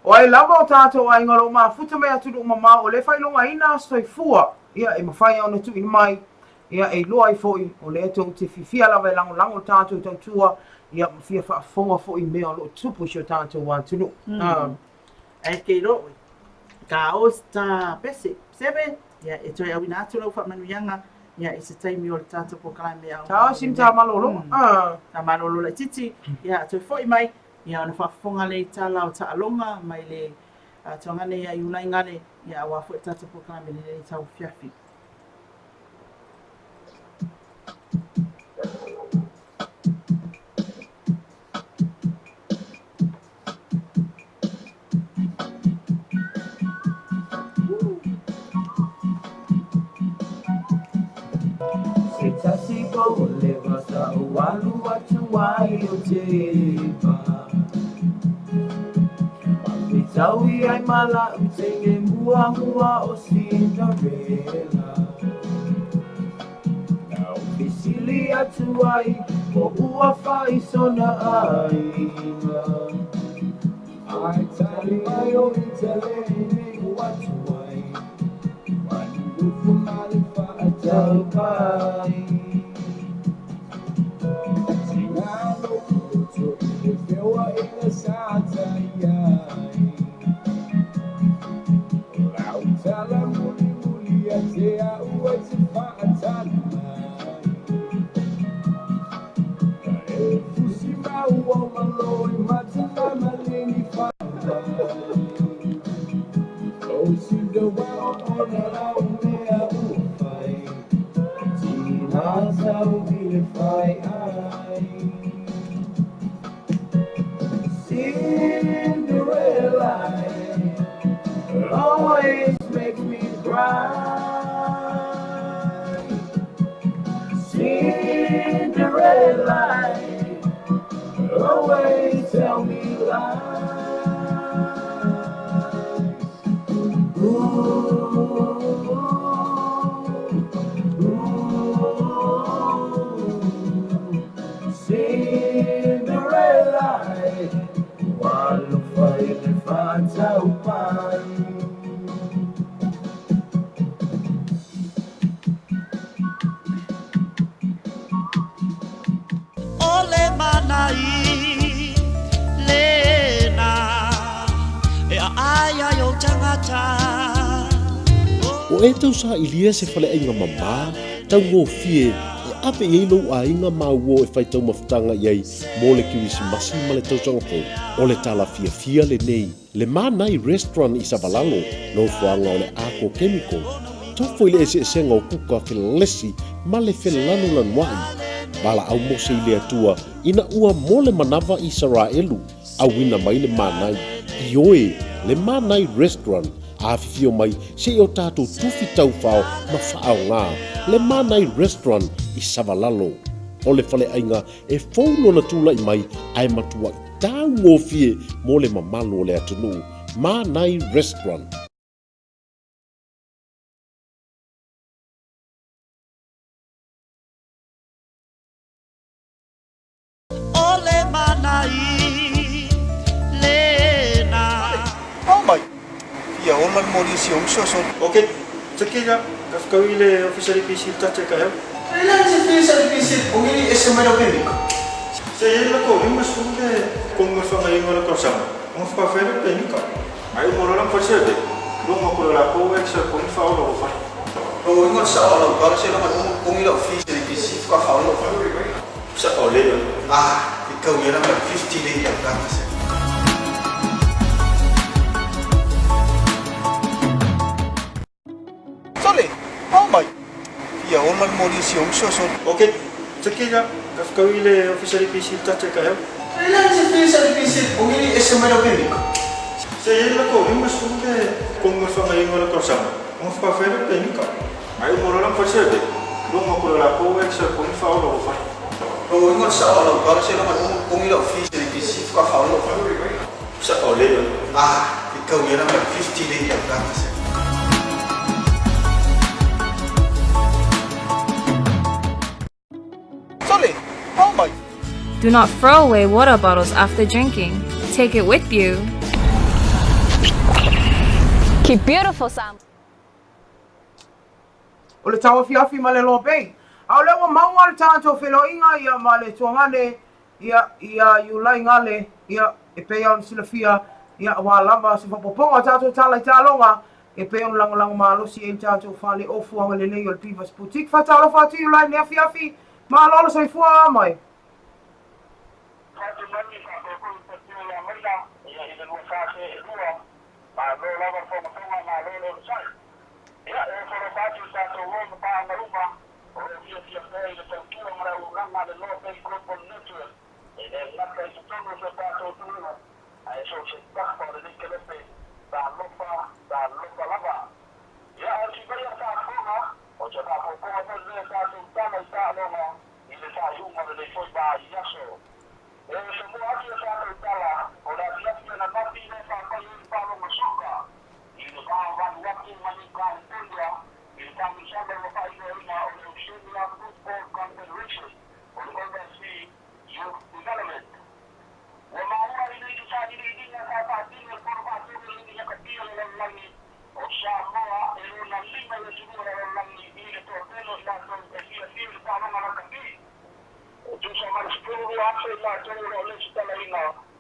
O ai lava o tātou ai ngalo ma futa mea tulu mama o le whailonga ina soifua ia e mawhai au na tu ina mai ia e loa ai foi o le eto te fifia lava e lango tātou tau tua ia fia whaafonga foi mea o lo tupu si o tātou wā tunu. Ai kei lo ka os ta pese seve ia e toi au ina atu lau whaamanuianga ia i se taimi o le tātou po kalame au. Tā sim tā malolo. Tā malolo le titi. Ia toi foi mai. Ia ona whaafonga le tā lau tā alonga mai le tuangane ia i unai ngare. Ia awa fo e tātou po kalame le TAUAFIAFI. Tasi ko leva sa walu watu ai o te pa. Taui ai mala utenge mua o Cinderella. Now fisili atu ai o ua fai sona ainga. Ai tali mai o itale ni watu ai. Mani ufu mali fa atau pai. Singalo kuto i fewa ina sata iai. Lau tala muli ate a ua te fa atali mai. Fusi mau o maloi matana malini fa mai. O suda wa ona lau mea ufai. Tina tau bile fai ai. Cinderella always make me cry. Cinderella always tell me lies. Cinderella, walu fai le fatau pai. Ole manai lena e aia yo tangata. O e tau sa ilia se fale ainga mama, tau ngō fie, e ape i lo a inga mau e whai tau mawhtanga iei, mō le kiwisi masi ma le tau sangapo, o le tala fia fia le nei, le manai restaurant i Savalalo, no fuanga o le ako chemical, tofo i le ese senga o kuka lesi, ma le whelanu lanwai, bala au mose i le atua, ina ua mō le manawa i Faraile, au ina mai le manai, i oe, le manai restaurant, a fifio mai se o tātou tufi tau whao ma whao ngā le manai restaurant i Savalalo. O le whale ainga e whauno na tūla i mai ai matua i tāu ngō fie mō le mamalo o le atunu. Manai restaurant. Ole manai lena. Oh mai. Ia ola mori si omso so. Okay, tequila, kafkawile officially PC tache kayo. Ila si officially PC ongili esumero pemiko. Saya lako lima sunde kung fa ngayon wala ko sama. Ang fa fere pemiko. Ay mo lang percebe. Dong mo ko la ko extra kung fa o fa. O ingon sa ola para sila man ongila officially PC ka fa ola fa. Sa ole yon. Ikaw yan ang 50 day ang kamas. Oh my. Ia ola mori si omso so. Okay, tequila, kafkawile officially PC tache kayo. Ila si officially PC ongili esumero pemiko. Saya lako lima sunde kung fa ngayon wala ko sama. Ang fa fere pemiko. Ay mo lang percebe. Dong mo ko la ko extra kung fa o fa. O ingon sa ola para sila man ongila officially PC ka fa ola fa. Sa ole yon. Ikaw yan ang 50 day ang kamas. Oh my. Do not throw away water bottles after drinking. Take it with you. Keep beautiful sound. O le TAUAFIAFI ma le LOABAY. Au lewa maua le tātou whelo inga ia ma le tuangane, ia iulai ngale, ia e pea on silafia, ia wālama se whapoponga tātou tālai tālonga, e pea on langalang mālosi e tātou whale o fuanga le nei o le Pivas Boutique. Whatalo whatu iulai ne afiafi, ma lolo sai fua amai.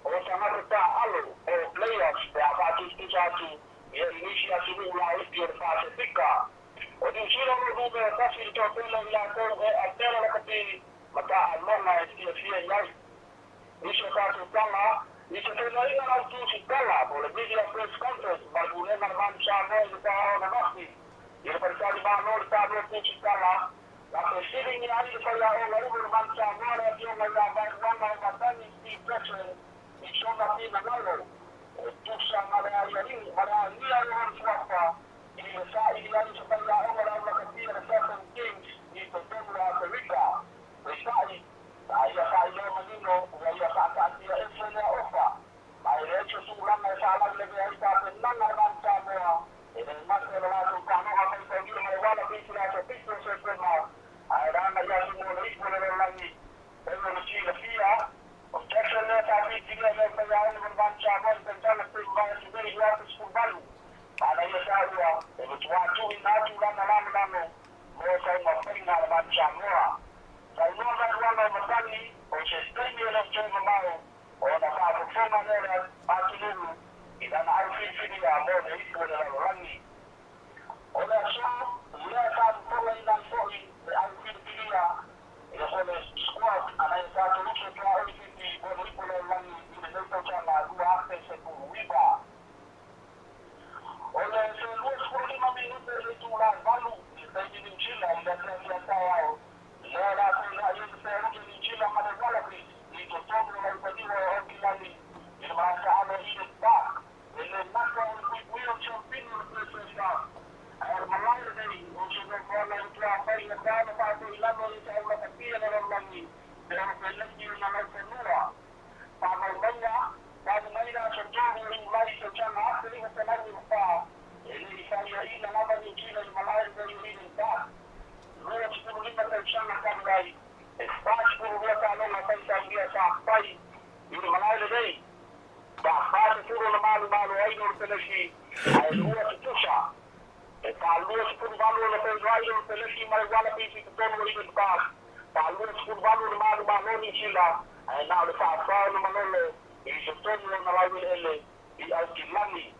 o tangata ta alo o players te apatu stusatu ia inisiasi ula uti o Pasifika o di sira mo dume kasi to pela ila ko e atera la kapi mata alona e fia yai iso kato tanga iso te na ina au tu si tala po le media press conference balbune na man sa mo i ta ona masti ia persali ma no ta no tu si tala la presiding ni ali ko ya o la ru man sa mo ra dio ma ya ba na matani si president iso na pina nalo tu sa ma ra ya ni ara ni ya no swapa i sa i ya ni sa ya o la la kapi na seven kings i to temu Afrika sai ya sai yo manino ya sa ka dia ese na ofa mai recho su lana sa la le ya ita na na ban ta mo e de ma se la su ka no ha se ni mai wala pi la so pi so se na ai ra na ya su mo le ko le la ni e no ni la fia objection na ta pi ti le na ya ni ban cha mo se ta la pi ba su de ya su balu ana ya sa ya e tu wa tu na tu la na la mo sa ma pi na ban cha mo sai no na wala matani o se stemi na choma mao o na ka fuma na atulu ida na alfi fini ya mo ne iko na rangi o na so ya ka fuma ina so i alfi fini ya ya so ne squad ana ya ka tu ke ka alfi fini o ne iko na rangi ina ne to cha na ruwa se ku wiba o na so lo squad ma mi no te tu la valu ida ni chila ida ya ta wao la la la yo se ro ni chila ma de wala bi ni to todo la pedido o kilani ni ma sa ana ni ba ele na ko we o champino de esa ar malai de ni o se no ko la tu a pa ina ka na pa to ila no ni sa la kapia na la ni pero ko le ni na la tenura pa ma manya pa ma ina so todo ni mai so chama a ni ko na ni pa ele sa ya ina na ma ni chila malai de ni ba Luar sepuluh lima terusana kami pas sepuluh dua tahun masa saya sampai di mana lagi dah pas sepuluh malu ayo seleksi luar setusa kalau sepuluh malu lepas ayo seleksi marijuana pisi ketemu di tempat kalau sepuluh malu ni sila nak lepas tahun malu ini setemu malu ele di alkilani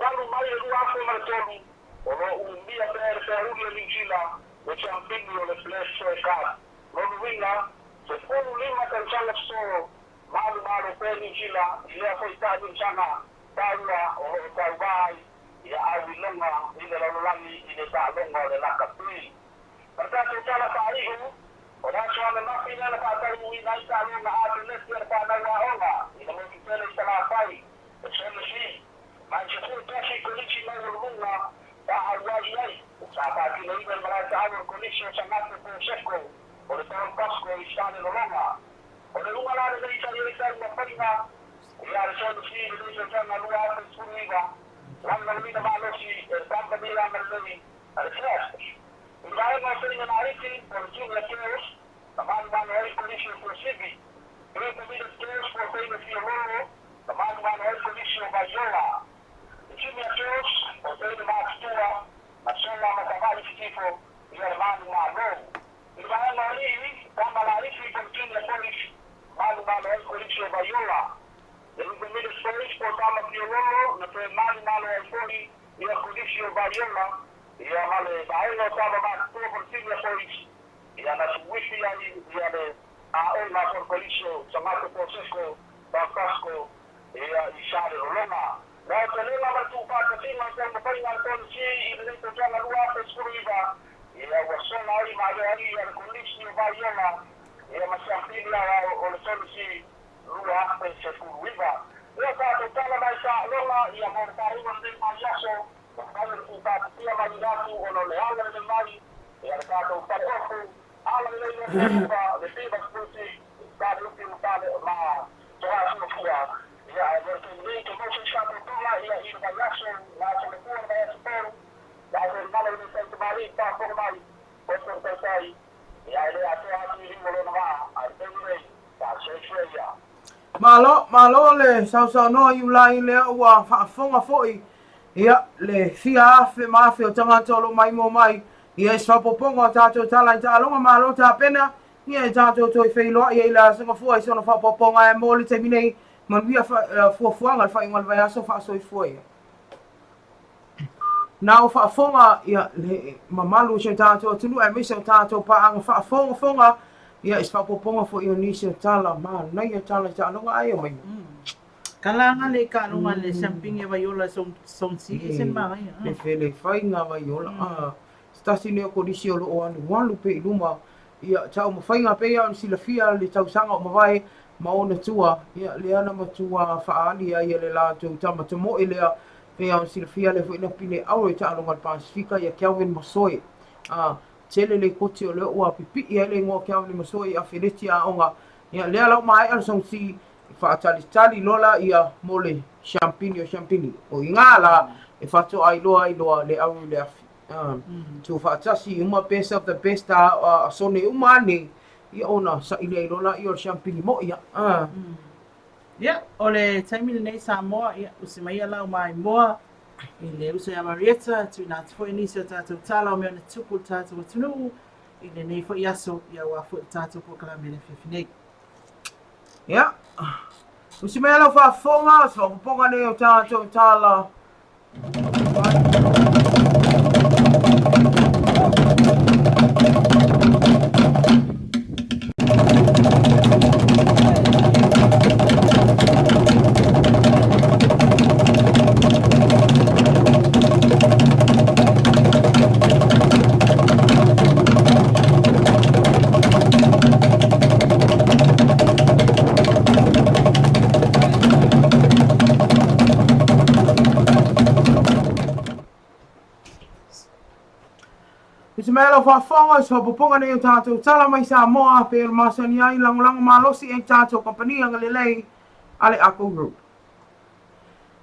kalau malu luar semertoni kalau umbia peru ni sila o champinho le flesso e cara non vinga se fu lima per sala solo malu peni chila ia foi sta in sana taua o tauai ia ai longa ile la langi ile ta longa le la kapri perta tu tala sai o da sona na fina la pa taru ina ita longa a le ser pa na la ona ile mo ki tele sta la pai e sono sì ma se fu tashi con il chila longa ta awai ai Sapa kilo iba merasa awal kondisi sangat tersesko oleh tahun pasco istana Lolonga. Oleh rumah lain dari cari mafarina, ia ada solusi Indonesia sana luar tersuiga. Langgar mina malusi tanpa bilang lagi ada keras. Ulai masih menariki polisi lepas teman-teman dari kondisi tersebut. Ini pemilik terus polisi Lolo, teman-teman dari kondisi Bajola. Ini terus polisi Mastua. Masola matabali kifo ya mali malo ibaya mali kama la rifi continue la police mali malo el polisi Bayola el comité police por kama Piololo na pe mali malo el poli ya polisi Bayola ya mali bailo taba ba to continue la police ya na suwishi ya de a ona por polisi chamato proceso Pasco ya ishare Roma la tenela ma tu pa kasi ma ko pa ina ko si ile to jana luwa pe skuriba ya wasona ai ma ya kondisi ba yona ya masafiri o le solo si luwa pe skuriba ya ka to tala ba sa lola ya mo ta ri de ma yaso ka le tu pa tia ma datu o no le ala de mai ya ka to pa ko ala le le pa de ti ba skuti ka lu ti ma ma to ha su fuwa ya porque ni que no se sabe toda y el payaso la solución de eso la hermana de Santa María está por mal por sai ya le hace así no va al temple ta se ya malo le sau no i ulai le wa fonga foi ia le fia afe mafe o tanga tolo mai mo mai ia sa popongo ta to tala ta longa malo ta pena Ia tātou toi whailoa ia ila sanga fua i sona whapoponga e mōle te minei manuia fuafuanga le whainga le vai aso whaasoi fua ia. Nā o whaafonga ia le mamalu se tātou tunu e misa tātou paanga whaafonga ia is whapoponga fo i o nisi o tala maa nei o tala i tālonga ai o mai. Kalanga le kalunga le champing e vaiola son si se mai. Le fele whainga vaiola. Stasi neo kodisi o loo anu walu pe i luma ia tau mawhainga pe ia sila fia le tau sanga o mawai maona tua ia le ana matua whaali ia le lātou tamatamo i lea pe ia sila fia le fuina pine au e tālonga le Pasifika ia Kelvin Masoi. Tele le koti o leo ua pipi ia le ngoa Kelvin Masoi a Feleti a onga ia lea lau mai ala song si whaatali lola ia mole champini o inga la e whato ailoa le au le afi. Tu whaatasi uma best of the best a sone uma ne ia ona sa ile ilola i o champini mo ia. Ia, o le taimile nei Samoa ia usimaia lau mai moa i le usa ia Marieta tu nā tifo i nisi o tātou tala o mea na tuku tātou atunu i le nei fo i aso ia wafu tātou po kalame le whiwhinei. Ia, usimaia lau whaafonga so poponga nei o tātou tala. Melo whaafonga so poponga nei o tātou tala mai Samoa pe el masani ai langolanga malosi e tātou kompania ngalelei ale Aukuso.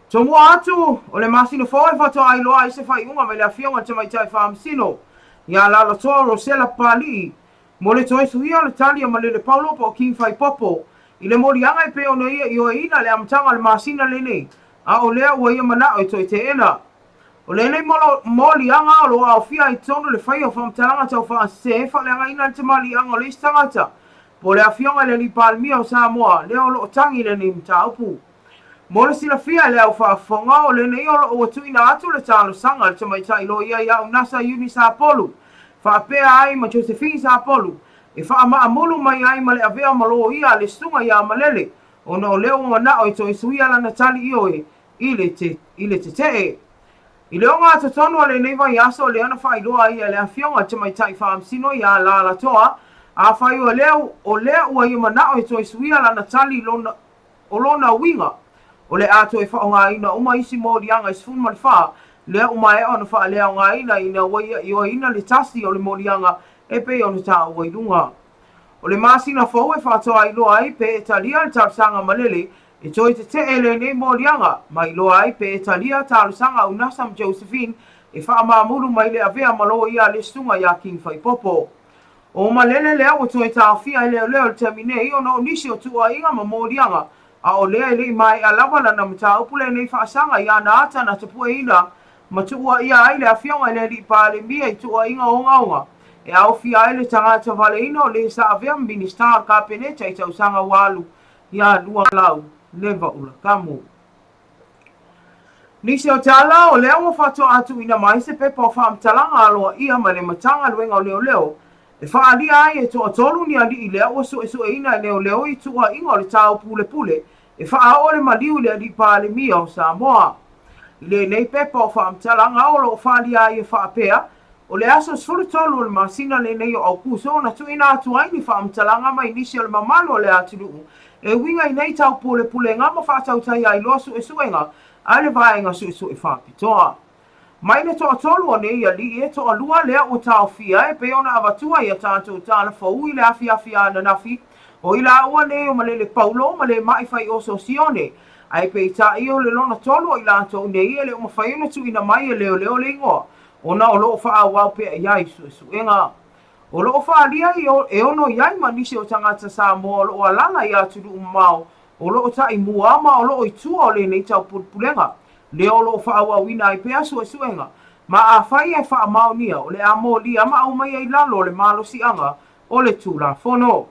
So mua atu o le masino fōi whatoa ai loa i se whai unga me le awhionga te mai tai whaamsino. Ia la toa Rosela Pali mo le toi suhia le talia ma le paulo po king whai popo i le mori anga i pe o ia i o ina le amatanga le masina le nei a o lea ua ia mana o i toi te ena. O le nei moli anga o loa o fia i tono le whai o whamtalanga tau wha se wha le anga ina te mali anga o le istangata. Po le awhionga le ni palmia o Samoa, le o lo tangi le ni mta upu. Mo le sila fia le au whaafonga o le nei o lo o tuina atu le talo sanga le tamai tai lo ia ia unasa Uni Sapolu. Whaapea ai ma Josephine Sapolu. E wha amulu mai ai ma le avea malo ia le stunga ia malele. O no leo mana o i toi suia la natali ioe i le te. I leo ngā tatonu ale nei vai aso le ana whai loa ia le awhionga te mai tai whaamsino ia la toa. A whai o leo ua i mana o i toi suia la natali o lona winga. O le ato e whao ngā ina uma isi mōri anga i sfun mali wha. Lea uma e ona wha lea ngā ina ina waia i o ina le tasi o le mōri anga e pe ona tā ua i runga. O le masina fau e whatoa i loa ai pe e talia le talusanga malele e toi te ele nei mōri anga. Mai loa ai pe e talia talusanga unasam Josephine e wha mamuru mai le avea malo ia le stunga ia king whai popo. O malele lea o toi tāwhia e leo le termine i ona o nisi o tua inga ma mōri anga. A o lea ili mai alawa na mta upule nei whaasanga ia na ata na tapua ina ma tua ia aile a whionga ele li pāle mia i tua inga o ngaunga. E au fia ele tangata vale ina o le sa avea minister ka peneta i tau sanga walu ia lua lau leva ula kamu. Nisi o tala o lea o whato atu ina mai se pepa o whaamtalanga aloa ia ma le matanga luenga o leo. E whaalia ai e toa tolu ni ali i lea o so e ina leo i tua inga o le tau pule. E wha ole maliu le li pāle mia o Samoa. I le nei pepa o whaamtalanga o lo whaalia ai e whaapea. O le aso sfuru tolu o le masina le nei o Aukuso na tu ina atu ai ni whaamtalanga mai nisi o le mamalo o le aturu. E winga i nei tau pule nga ma whaatau tai ai loa su e suenga. Ai le vaenga su e whaapitoa. Mai ne toa tolu o nei ali e toa lua lea o tau fia e pe ona avatua i a tātou tāna fau i le afi ana nafi. O ila ua ne o malele paulo ma le mai fai o sosione. Ai pe ta i o le lona tolu o ila tau nei e le o mawhai una tu ina mai e leo le ingoa. O na o loo wha wau pe a iai su enga. O loo wha lia e ono iai ma nisi o tangata Samoa o loo alanga i aturu umau. O loo ta i muama o loo i tua o le nei tau pulenga. Leo lo wha wau ina i pe asu e suenga. Ma a whai e wha maunia o le amo lia ma au mai e lalo le malo si anga. o le tulafono.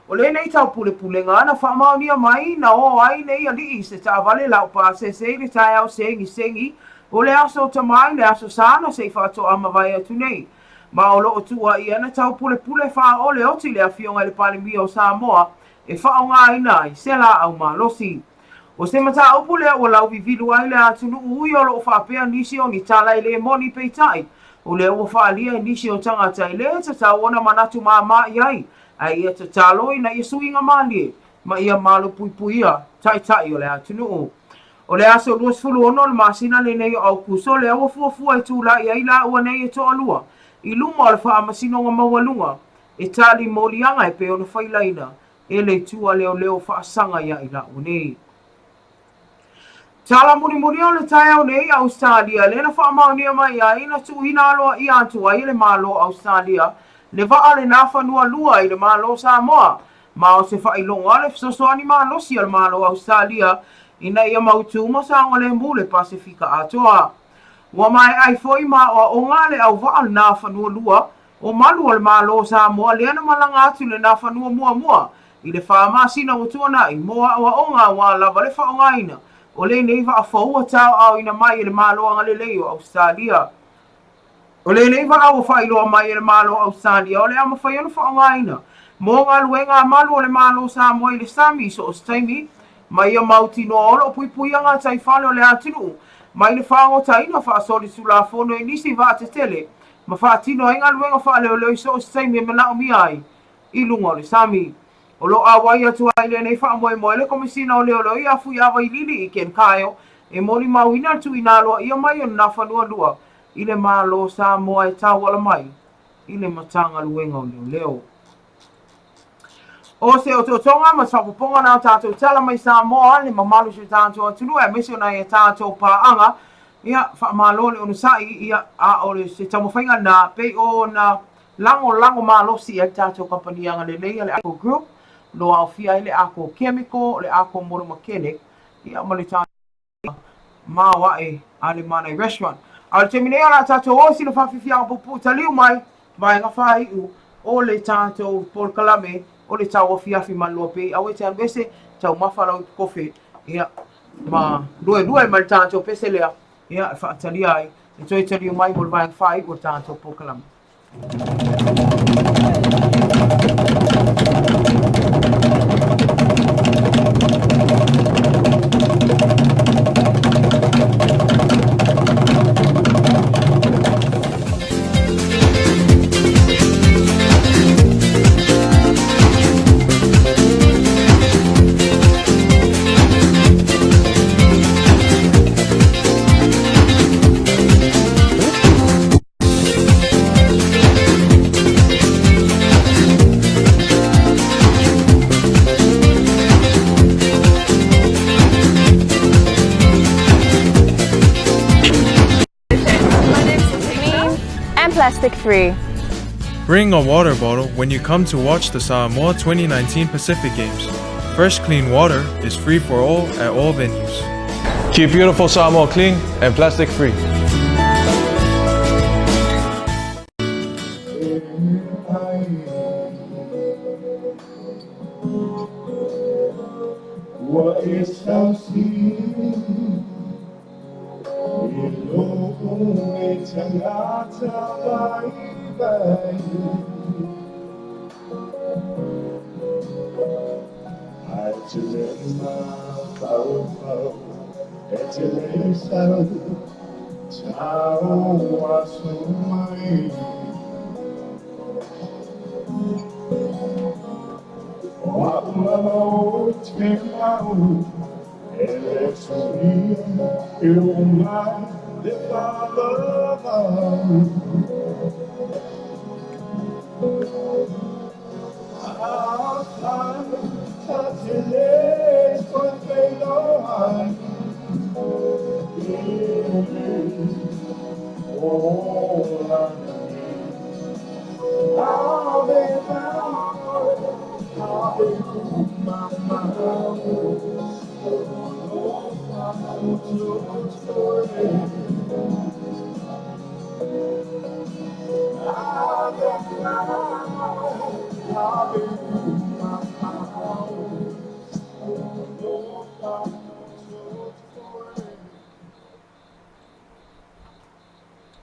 O le nei tau pulepulenga na whaamaunia mai na o ai nei ali se ta vale lau pa se le tai au sengi o le aso tamai le aso sana se whaato ama vai atu nei. Ma o loo tua i ana tau pulepule wha o le oti le awhionga le palimi o Samoa e whaonga ina i sela au malosi. O se mata upu lea o lau vivilu ai le atunu ui o loo whaapea nisi o ni tala i le moni peitai. O lea ua whaalia i nisi o tangata i le ta tau ona manatu maa iai. Ai ia ta taloi na ia suinga mani ma ia malo puipuia tai o le atunu. O le aso luas fulu ono le masina le nei o Aukuso le ua fuafua e tula i ai la ua nei e toa lua. I luma o le wha amasino nga mawalunga e tali molianga e pe o na whailaina e le tua leo whaasanga ia i la ua nei. Tala muni o le tai au nei Australia le na whaamaunia mai ai na tuina aloa i antu ai le malo Australia le vaa le na whanua lua i le malo Samoa ma o se whailonga le fisosoani malo si al malo Australia ina ia mautu mo sa le mule Pasifika atoa. Wa mai ai foi ma o ngale au vaa le na whanua lua o malu al malo Samoa le ana malanga atu le na whanua mua i le whaamasina o tuana i moa o onga wa lava le whaongaina. O le nei va faua tau au ina mai le malo anga le leo Australia. O le nei va au whailo mai le malo Australia. O le ama whaiona whaongaina. Mo ngā luenga malu o le malo Samoa i le sami so o staimi. Mai ia mauti no olo pui anga tai whale o le atinu. Mai le whaongo taina whaasori sula fono i nisi va te tele. Ma whaatino e ngā luenga whaale o leo so o staimi me lau mi ai. I lunga o le sami. O lo awai atu ai le nei whaamoe le komisina o leo i afu i awa i lili i ken kaio e mori mauina atu i naloa ia mai o na whanua lua i le malo Samoa e tau ala mai i le matanga luenga o leo. O se o totonga ma whakuponga na tātou tala mai Samoa le mamalu se tātou atunu e mesi o na e tātou pāanga ia whaamalo le onusai ia a o le se tamawhainga na pei o na lango malosi e tātou kampanianga le leia le Aukuso Group. Lo au fia ile ako chemical le ako mono mechanic ia malita ma wae ale mana restaurant al termine ala tato o sino fa fia popu taliu mai vai nga fai o le tato por kalame o le TAUAFIAFI malope au te ambese tau mafala kofe ia ma due mal tato pese le ia fa talia ai e taliu mai mo vai fai o tato por kalame. Plastic-free. Bring a water bottle when you come to watch the Samoa 2019 Pacific Games. Fresh, clean water is free for all at all venues. Keep beautiful Samoa clean and plastic-free.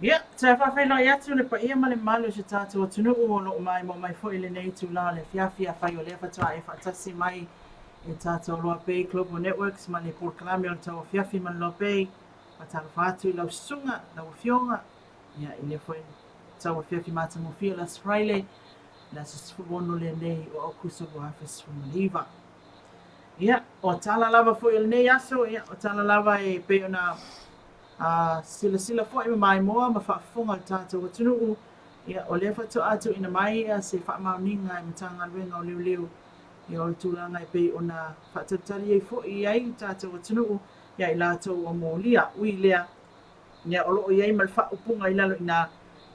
Ia, te whawhela i atu le pa ia male malu se tātou atunu o lo mai mo mai fo ile nei tu la le fiafi a whai o le whatua e whaatasi mai e tātou LOABAY Global Networks ma le porkalami o le tau fiafi man LOABAY ma tāna whaatu i lau sunga, lau fionga ia i le fo tau fiafi mata mo fia las Faraile la sisfuono le nei o Aukuso o hafis fumaliva. Ia, o tala lava fo ile nei aso, ia, o tala lava e pe ona sila fo i mai moa ma whaafunga le tātou atunuu ia o le whatu atu ina mai ia se whaamauninga i matanga luenga o liu ia o le tūlanga i pei ona whaatatari ei fo i ai tātou atunuu ia i lātou o mōlia ui lea ia o loo i ai ma le whaupunga i lalo ina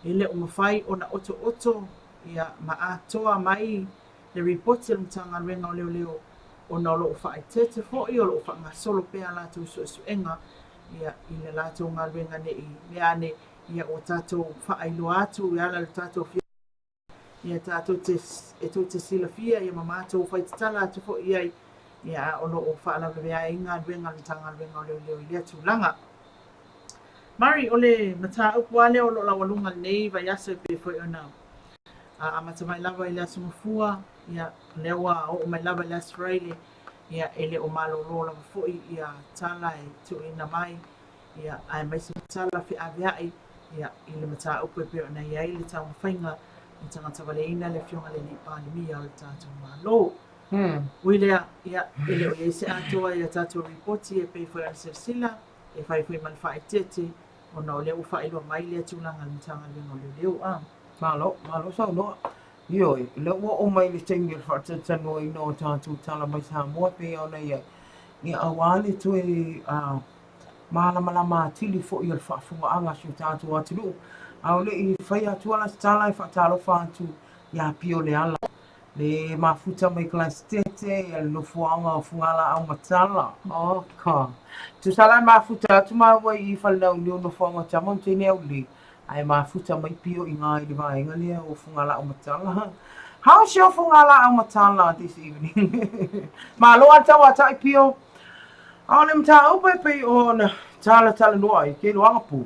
i le o mawhai ona oto ia ma atoa mai le reporti le matanga luenga o liu ona o loo whaitete fo i o loo whaangasolo pea lātou suenga ia i le lātou ngā luenga ne i mea ne ia o tātou whaailoa atu i ala le tātou fia ia tātou te sila fia ia mamātou whaitatala atu fo i ai ia ono o whaalawe mea i ngā luenga le tanga luenga o leo i lea tūlanga. Mari o le mata upu ale o lo la walunga nei vai aso pe fo ona a mata mai lava i le asumafua ia lewa o mai lava i le Faraile ia ele o malolo la foi ia tala e tu ina mai ia ai mai se tala fi aviai ia i le mata upu pe ona ia i le tau whainga i tanga tawaleina le fionga le nipa ni mia o le tātou malo. Uilea ia ele o ia se atoa ia tātou reporti e pe foi ana sila e fai foi man fai tete ona o le u fai lo mai le tūlanga le tanga le leo a. Malo sa no. Ioi, le ua o mai le tengi le whaatata i no tātou tala mai Samoa pe ona ia. Ni awale tu e malama tili fo i le whaafunga anga si tātou atulu. Au le i whai atu ala tala i whaatalo whaatu ia pio le ala. Le mafuta mai klas tete ia le nofuanga o fungala au matala. Oka. Tu sala mafuta atu maua i whalinau ni o nofuanga tamon tene au le. Ai mafuta mai pio i ngā i le vaenga lea o fungala au matala. How's your fungala au matala this evening? Maloa tawa tai pio. Au le mta upe pe o na tala noa i ke loanga pu.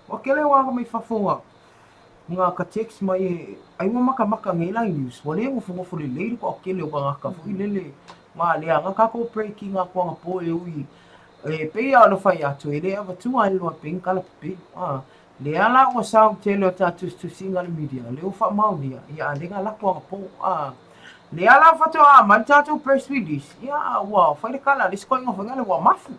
O ke le wanga mai whafunga. Nga ka text mai e ai mo maka ngai lai news. Wale o funga fo le leiri ko o ke le o ngaka fu i lele. Ma le anga ka ko breaking nga ko nga po e ui. E pe ia no fai atu e le ava tu ai loa ping kala pe. Le ala o sao tele o tatu tu singa le media. Le o wha maunia. Ia alenga lako anga po. Le ala whato man tatu press release. Ia wow, whai le kala. Le skoi ngofa ngale wa mafu.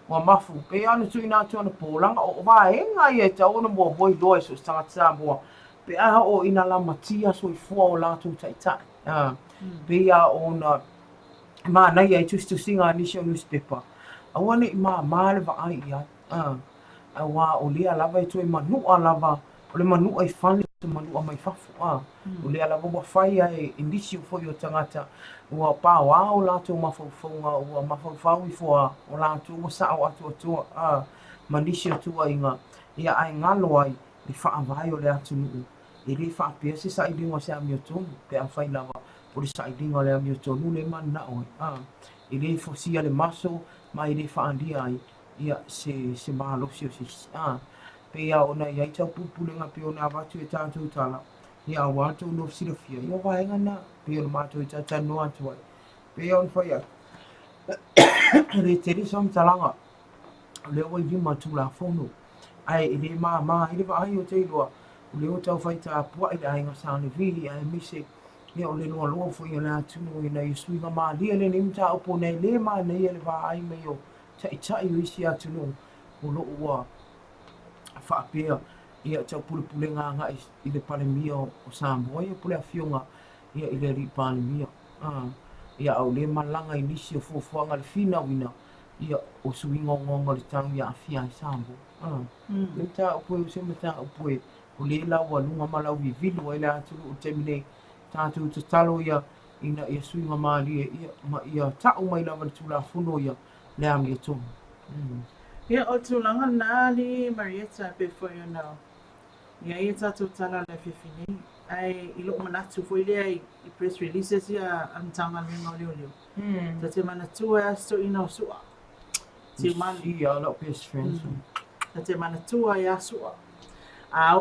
Wa mafu. Pe anu tu ina tu ana pōlanga. O vaenga ia ta ona mua boi loe so stanga tsa mua. Pe aha o ina la matia so i fua o lātou taitai. Pe ia ona ma nai ai tu singa initial newspaper. Awane i le va ai ia. Wa o lea lava i tu e manua lava. O le manua i whani te manua mai fafu. O lea lava wa whai ai indisio fo i o tangata. Ua pāo au lātou mawhauwhaunga. Ua mawhauwhau i fua o lātou wa sao atu atua. Manisio tua inga. Ia ai ngalo ai le whaavai o le atu nuu. E le whaapea se sa idinga se amio tonu. Pe a whai lava. O le sa idinga le amio tonu le mana oi. E le fosia le maso. Ma i le whaandia ai. Ia se mahalosi o se pe ia ona ia i tau pupulenga pe ona avatu e tātou tala ia wātou no silafia ia vaenga na pe ona mātou i tātou no atu ai pe ia ona whai le tere som talanga le oi lima tula fono ai le ma i le vai o te iloa le o tau whai tā pua i le ainga sāne vi ai mise ia o le noa loa fo ia le atu no i na i suinga maa lia le nimta opo nei le maa nei le vai mai o tai o isi atu no o lo ua whaapea ia tau pule ngā i le palemia o Samoa ia pule a fionga ia i le ri palemia ia au le malanga i nisi o fuafuanga le fina wina ia o suinga o ngonga le tau ia a fia i Samoa le ta upoe o se mata upoe o le lau alunga malau vivilu ai le atu o temine tātou te talo ia ina ia suinga maalie ia tau mai lava le tula funo ia le amia tonu. Ia o tūlanga nā li Marietta pe foi o nao. Ia ia tātou tala le whiwhini. ai i lo manatu foi le i press releases ia an tanga menga leo. Ta te manatu e so ina sua. Te man ia lo best friends. Ta te manatu ia sua.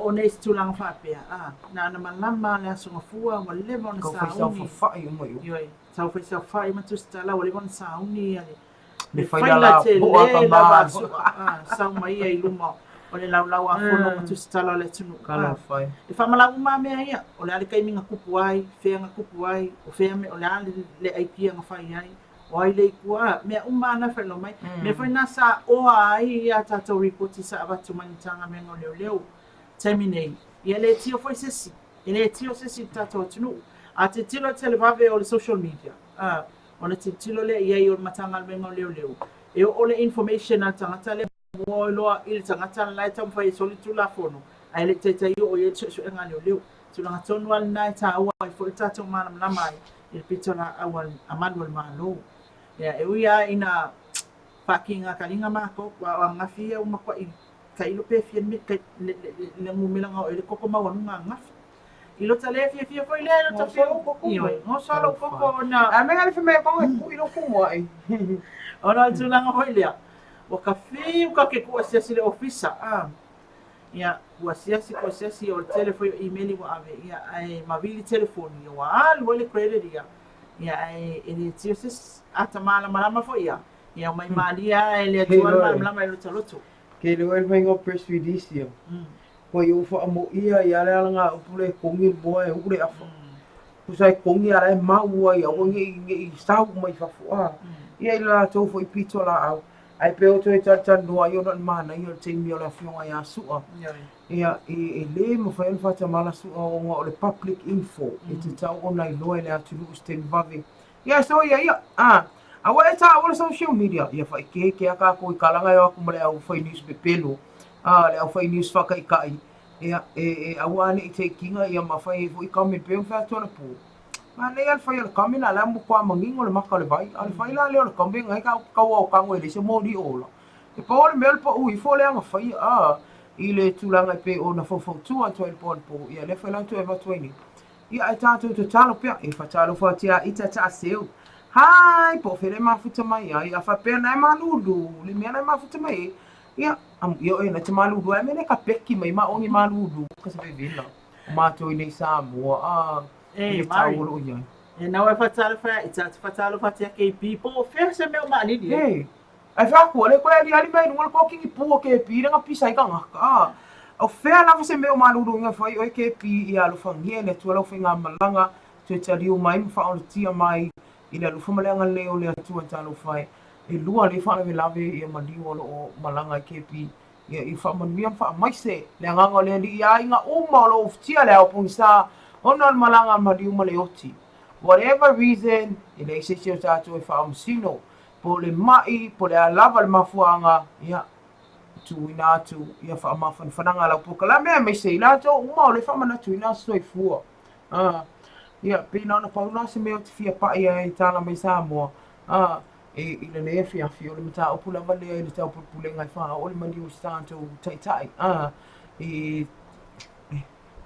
O nei tulang whapea. Na malama le aso ngafua wa lewa na sauni. Kau whaisau whawhai mo iu. Ioi, tau whaisau whai matu stala wa lewa na sauni. Me whaila te le lawa sua. Sau mai ai luma. O le lau a whono matu stala le tunu. Kala whai. E whamalau ma mea ia. O le ale kaiminga kupu ai, whea nga kupu ai, o whea me o le ale le aikia nga whai ai. O ai le kua, mea umana whelo mai. Me whai nasa oa ai ia tātou ripoti sa abatu manitanga mengo leo leo. Terminate. Ia le tio foi sesi. Ele tio sesi tato tunu. A te tilo televave o le social media. O le te tilo le ia i o matanga mengo leo leo. E o le information al tangata le mo loa il tangata lai tam fai soli tu la fono. Ai le te tai o ia so nga leo leo. Tu nga tonu al nai ta wa i fo tato manam la mai. Il pitola awal amanuel malo. Ya e uia ina fucking kalinga mako wa ngafia uma kwa i kailo pe fia mit kai le ngumila nga ele koko ma wanu nga ilo tale fia foi le no tafi ioi no solo koko na a me ale fe me ko ku ilo ku mo ai ona tula nga foi le o kafi ka ke ku sia le officer ya wa sia si o telefone email wa ave ya ai mavili telefone yo al wole credit ya ai ele tiosis atamala malama foi ya mai malia ele tual malama ilo taloto ke le wel mai ngo press release yo ko yo fa mo ia ya la nga upule kongi mo e upule afa ku sai kongi ala mau ya o ngi sa mai fa fu ia la to foi pito la au ai pe o to e tata no yo no mana yo te mi ola fionga ya su ia e le mo fa el fa mala su o ngo le public info e te tau online no ele atu sten vavi ia so ia awa e ta o social media ia fa ke aka ko kalanga yo ku male au foi news pe pelo le au foi news fa kai ia awa ni te kinga ia ma fa fo i kame pe fa tona pu ma le al fa ia kame na la mo kwa mangingo le makale vai al fa ila le kame ngai ka o ka ngwe le se mo di ola e po le mel po u i fo le nga fa ile tulanga pe o na fo tu an to el po ia le fa la to eva 20 ia ai tanto to talo pe e fa talo fa tia ita ta seu hai po fere mafuta mai ia fa pena e maludu le mena mafuta mai ia yo e na te maludu e mena ka peki mai ma ongi maludu ka se vela ma to nei sa mo e taulo ia e na fa talo fa ita fa talo fa tia ke people fe se me ma ni e ai fa ko le ko ali ali mai no ko ki pu ke pi nga pisa ka nga o fe la fa se me maludu nga fa o ke pi ia lo fa ngie le tu lo fa nga malanga te tali o mai fa o tia mai ina lu fuma lenga leo le atu talo fai e lua le fa le lave e mali o malanga kepi ia i fa man miam fa mai se le nganga le li ia inga uma lo tia le o punsa ona malanga mali uma le oti whatever reason ile se se tatu e fa sino po le mai po le lava le mafuanga ia tu ina tu ia fa mafan fananga la pokala me se ila to uma le fa mana tu ina so fu ia pina na paula se me o fia pa ia i tala mai sa mo e le le fia o le mata o pula vale i le tau pule ngai fa o le mandi o stanto tai e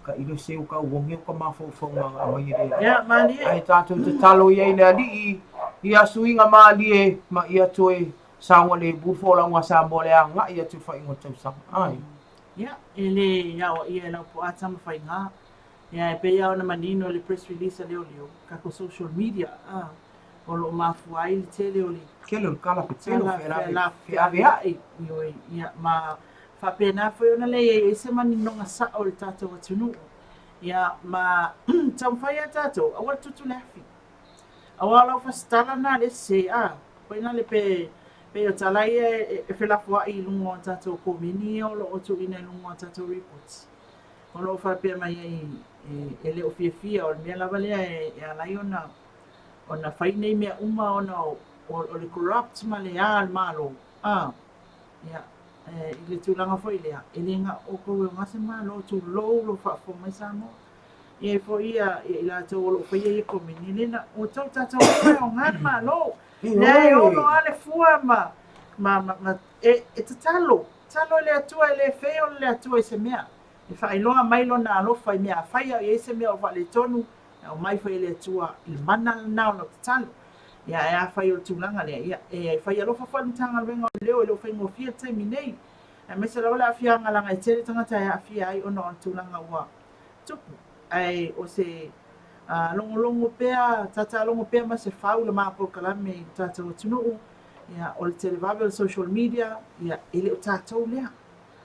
ka ilo se o ka wonge o ka mafo nga mai le ia mali ai tanto te talo ia le ali ia suinga mali e ma ia toe sawa le bufola nga sa mo le nga ia tu fa ingo tau sa ia ele ia la po atama fa nga ia pe ia ona manino le press release leo ka ko social media o lo mafu ai tele oli kelo kala petelo fe avea ia ma fa pena foi ona le e se manino nga sa o tato tunu ia ma tam fa ia tato a wat tu lafi awala fa stala na le se foi na le pe o tala e fe la foi i lungo tato ko mini o lo tu ina lungo tato reports o lo fa pe mai ele o fia o me lava le e ala ona fai nei me uma ona o le corrupt ma le al malo ia ile tu langa foi le ele nga o ko nga se malo tu lo fa fo mai samo e fo ia ila to lo fai e ko mini na o to tato o nga malo le o no ale fua ma e talo le atua le feo le atua se mea e whaailoa mai lona alofa I mea whaia I ese mea o wale tonu o mai whai le tua I mana nao no talo ia e a whai o tūlanga lea ia e whai alofa whanutanga renga o leo e lo whai ngofia taimi nei e mese lawa le awhia ngalanga e tere tangata e awhia ai ono o tūlanga ua tupu ai o se longo pea tata longo pea ma se whau le maa kalame tata o tunuu ia o le televave o social media ia ele o tātou lea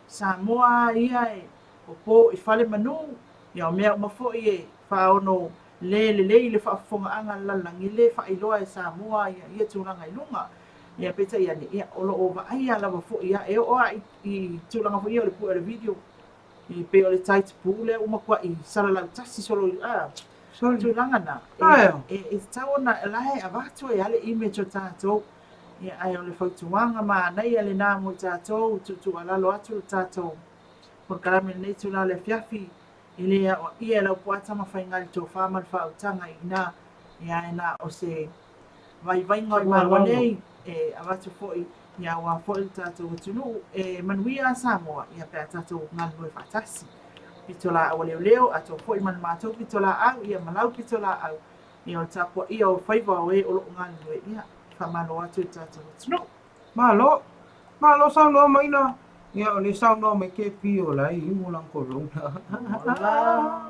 Samoa ia e o po I whale manu ia o mea o mafo I e whaono le whaafonga anga lalangi le whailoa e Samoa ia tūlanga I lunga ia peta ia ne ia olo o vai ala mafo ia e o I tūlanga fo ia o le pua le video I pe o le tait pule o makua I salalau tasi solo tūlanga na e taona e lahe a watu e ale image o tātou ia ai o le whautuanga ma nei ale nā mo tātou tutu alalo atu tātou por karame nei tūla le fiafi ile ia lau puata ma whaingali tō whāma le whautanga I nā ia e nā o se vai ngoi marua nei e a watu foi ia wa foi tātou tunu e manuia Samoa ia pēr tātou ngānu e whatasi pitola au leo ato foi man mātou pitola au ia malau pitola au ia o tāpua ia o whaiva o e o loo ngānu e ia whamalo atu tātou tunu Malo sao no maina ia o le sao no me ke pio lai I mo lang corona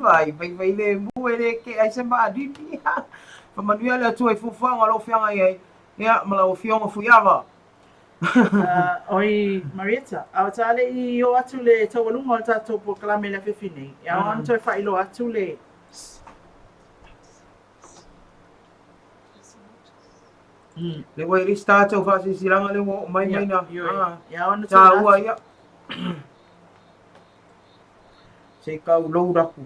vai le mu e le ke ai se ma aditi pa manuia le tu e fufa ngalo fianga ia malo fionga fuiava oi Marieta au tale I o atu le tawalunga o tātou po kalame le fefine ia o anto e whailo atu le le wai ri tātou whasi silanga le mo mai na ia ona tā ua ia se kau lou raku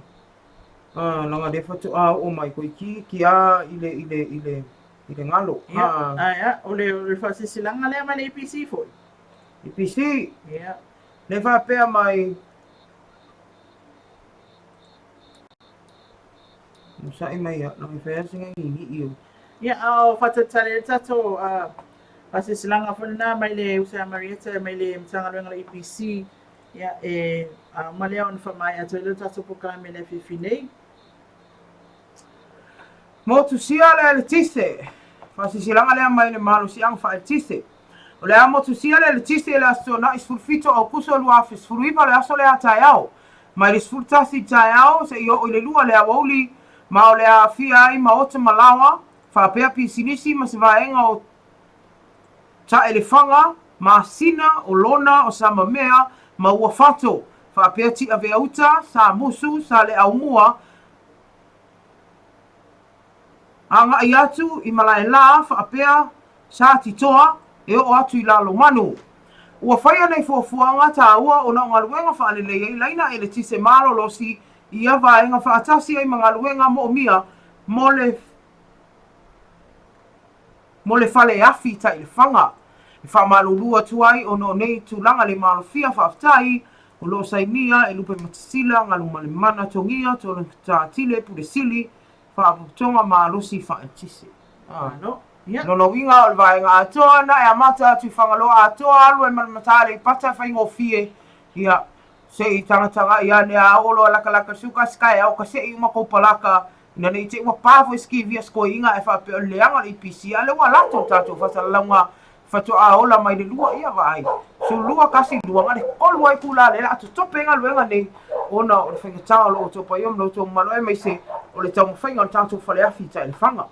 langa de fatu o mai koi ki a ile ngalo ia o le whasi silanga le mai le EPC foi EPC ia le whapea mai Musa mai ia langi whea singa I ia au whatatare tato whasi silanga whanana mai le Usea Marieta mai le mtanga renga le EPC ia e malea on whamai ato ilo tato po kalame le whiwhinei Mo tu sia le tise whasi silanga lea mai le malu siang wha tise o le amo tu sia le tise le aso na isfulfito Aukuso lua fisfuluiva le aso le a taiao mai le sfultasi taiao se io o le lua le awauli ma o le a fia ai ma ota malawa whapea pisinisi ma se vaenga o ta elefanga ma sina o lona o sa mamea ma ua fato whapea ti ave auta sa musu sa le aumua anga I atu I malai la whapea sa titoa e o atu I lalo manu ua whaia nei fuafuanga ta ua o na ngaluenga whaalelei laina ele tise malo losi ia vaenga whaatasi ai mga luenga mo mia mo le fale afi ta I le whanga. I whamalulua tuai o no nei tūlanga le malofia whaftai o lo sainia e lupe matasila ngalu male mana tongia tōna tātile pule sili whaaputonga malosi whaatisi. Nono winga o le vaenga atoa na e amata atu whangaloa atoa alu e malamatale I pata whaingofie ia se I tangataga ia ne a olo laka suka skai au ka se I umakopalaka ina nei te ua pāfo iski via skoinga e whape o leanga le IPC ale ua lato tātou whatalanga whatu a ola mai le lua ia vai so lua kasi lua ngane kolu ai kula le atu topenga luenga nei ona o le whaingatanga lo o topa iom lo to malo e mai se o le tau mwhainga o tātou whale afi ta le whanga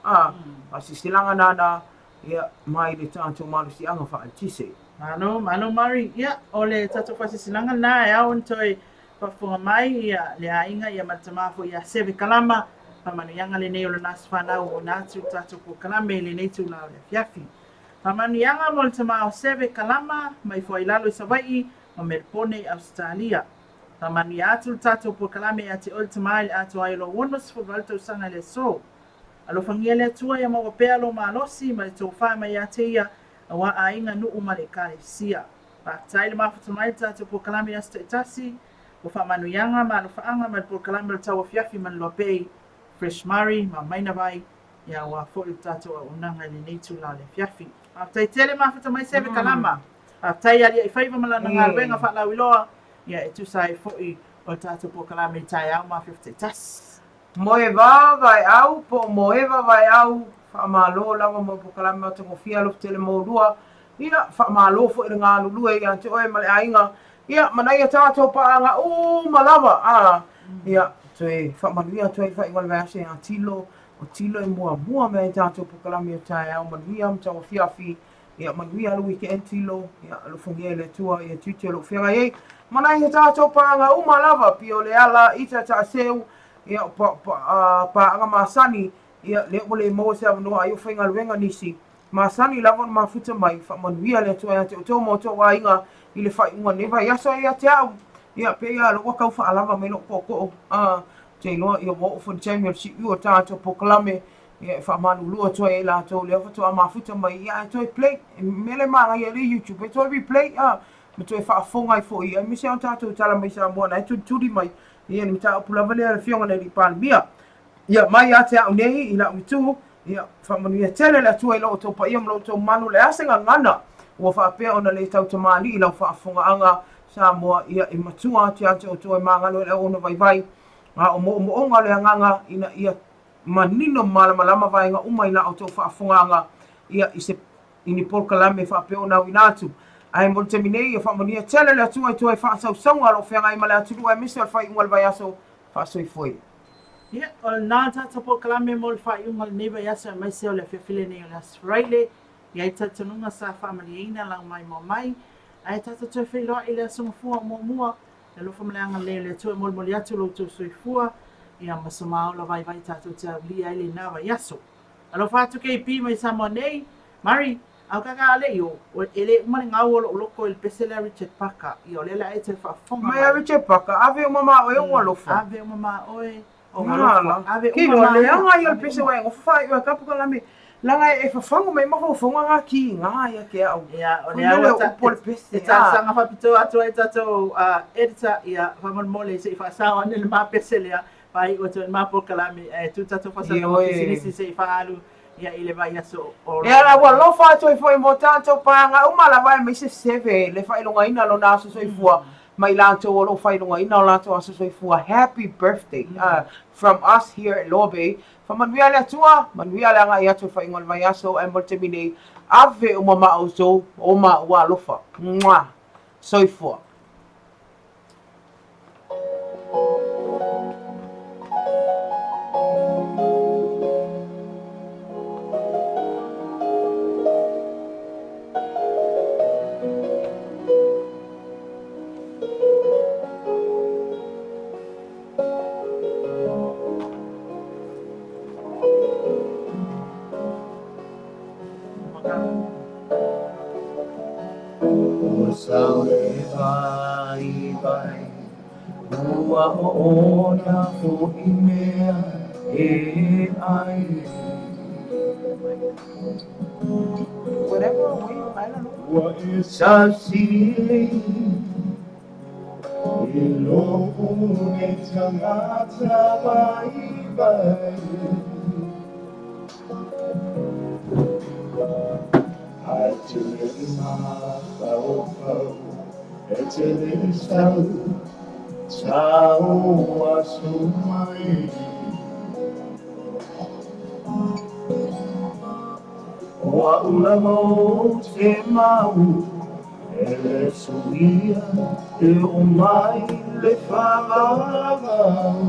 asi silanga nana ia mai le tātou malu si anga wha altise Mano Mari, ia, o le tātou whasisilanga nā e au ntoi whafunga mai ia le ainga ia matamafo ia seve kalama pamanu yanga le nei o le nasi whanau o nātu tātou po kalame le nei tū lao le fiafi. Pamanu yanga mo le tamao seve kalama mai fo ilalo I Sawai o Melbourne, Australia. Pamanu ia atu tātou po kalame a te ol tamai le atu ai lo wonos fo valtou sanga le so. Alo whangia le atua ia mawa pea lo malosi ma le tō whama ia te ia awa ainga nuu ma le kare sia. Pātai le mafatamai tātou po kalame a stetasi o whamanu yanga ma lo whaanga ma le po kalame le TAUAFIAFI man LOABAY Fresh Murray ma maina vai ia wa fo le tātou a unanga le neitu la le fiafi. Pātai tele mafatamai seve kalama. Pātai ali I whaiva malana ngā ruenga whalau iloa ia e tusai fo I o tātou pokalame tai au ma 50 tas. Moe wā vai au, po moe wā vai au, whaamalo lava mo pokalame o tango fia lo tele mo rua, ia whaamalo fo i ngā lulua ia te oe male ainga, ia manai a tātou paanga, malawa, ia toe whaamaluia toe whaingola vai a tilo, o tilo i mua mea tātou pokalame o tai au, manuia am TAUAFIAFI, ia manuia alu ike en tilo, ia alu fungia le tua, ia tuti alu whianga ei, manai a tātou paanga malawa, pio le ala, ita ta seu, ia pa anga masani ia le ole mo se ava ai whainga luenga nisi masani lava ma futa mai fa manuia le toa te to mo to wainga i le whai unga neva ia so ia te au ia pe ia lo kau wha alava me lo ko te loa ia mo for championship u tātou pokalame ia wha manu lua toa e la to le ava toa ma futa mai ia to play mele manga ia le YouTube e to replay me to wha fonga i fo ia mi se on tātou tala mai sa mo na tu turi mai ia ni ta pula vale ala fionga nei palmia ia mai ate au nei ila utu ia fa manu ia tele la tu ilo to pa ia mlo to manu le asenga ngana o fa pe ona le tau te mali ila fa fonga anga sa mo ia i matua ate ate o to e mangalo le ona vai o mo onga le nganga ina ia manino malama vai nga uma ila o to fa fonga anga ia i se ini polkalame fa pe ona winatu ai mo te minei e whamonia tele le atua i toi whaasau saunga lo whianga i male atu lua e misi al whai ungal vai aso whaasau i fwoi. Ia, o nā tātou pokalame mo le whai ungal neva i aso e mai seo le whiwhile nei o le Faraile. Ia i tatanunga sa whamali eina lau mai mo mai. Ai tātou toi whiloa i le asonga fua mua. Le lo whamaleanga leo le atua mo moli atu lo tō sui fua. Ia masomao la vai tātou te lia i le nāwa i aso. Alo whātu kei pi mai sa mo nei. Mari, au kaka ale yo ele mane ngau o loko il pesela Richard Parker yo le la ete fa fonga mai Richard Parker ave o mama o e lofa ave o mama o e o lofa ave o mama le anga yo pese wa o fa yo kapu kala me langa e fa fonga mai ma fonga nga ki nga ya ke au ya o le au por pese ta sanga fa pito atu e tato editor ya fa mole se fa sa on le ma pesela pai o to ma por kala me tu tato fa sa no sinisi se fa alu ia ile vai aso o ia la wa lo fa to foi importante pa nga uma la vai me se seve le fa ilonga ina lo na so fua mai la to lo fa ilonga ina la to so fua happy birthday from us here at LOABAY from manuia le tua manuia la nga ia to fa ingol vai aso e mo termine ave o mama o so o ma wa lo fa so fua Sawe vai Ua o na fo I mea e ai whatever way I don't know Ua e sa sili I loku ne tangata vai Ai te ma fau E te le Tau aso mai Wa ula mo te mau E le suia E o mai le whawawau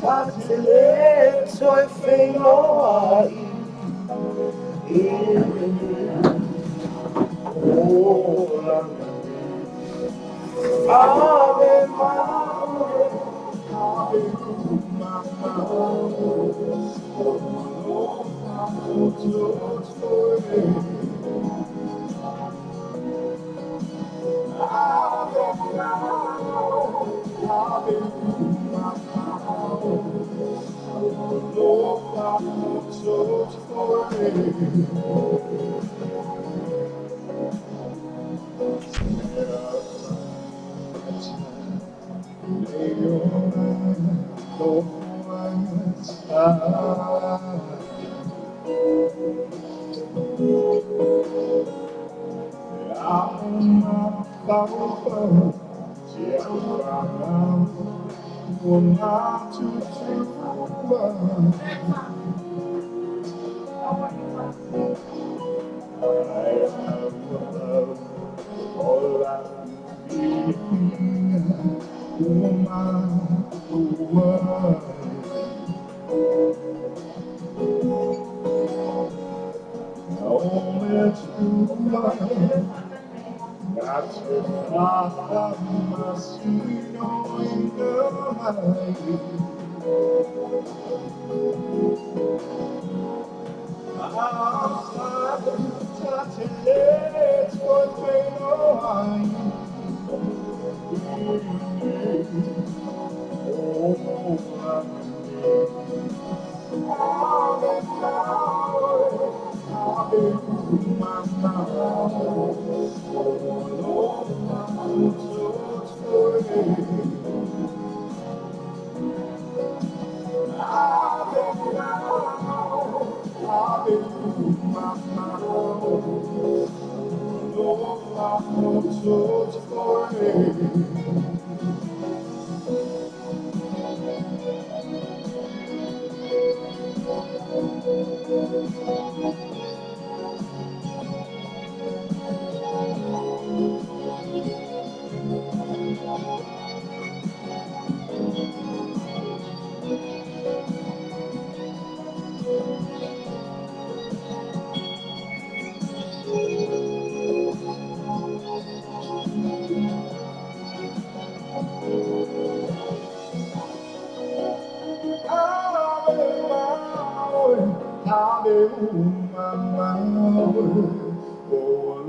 A te le toi whengoa Ave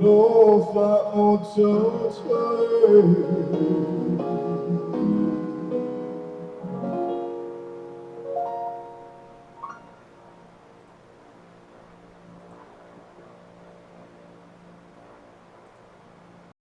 Alofa o totoi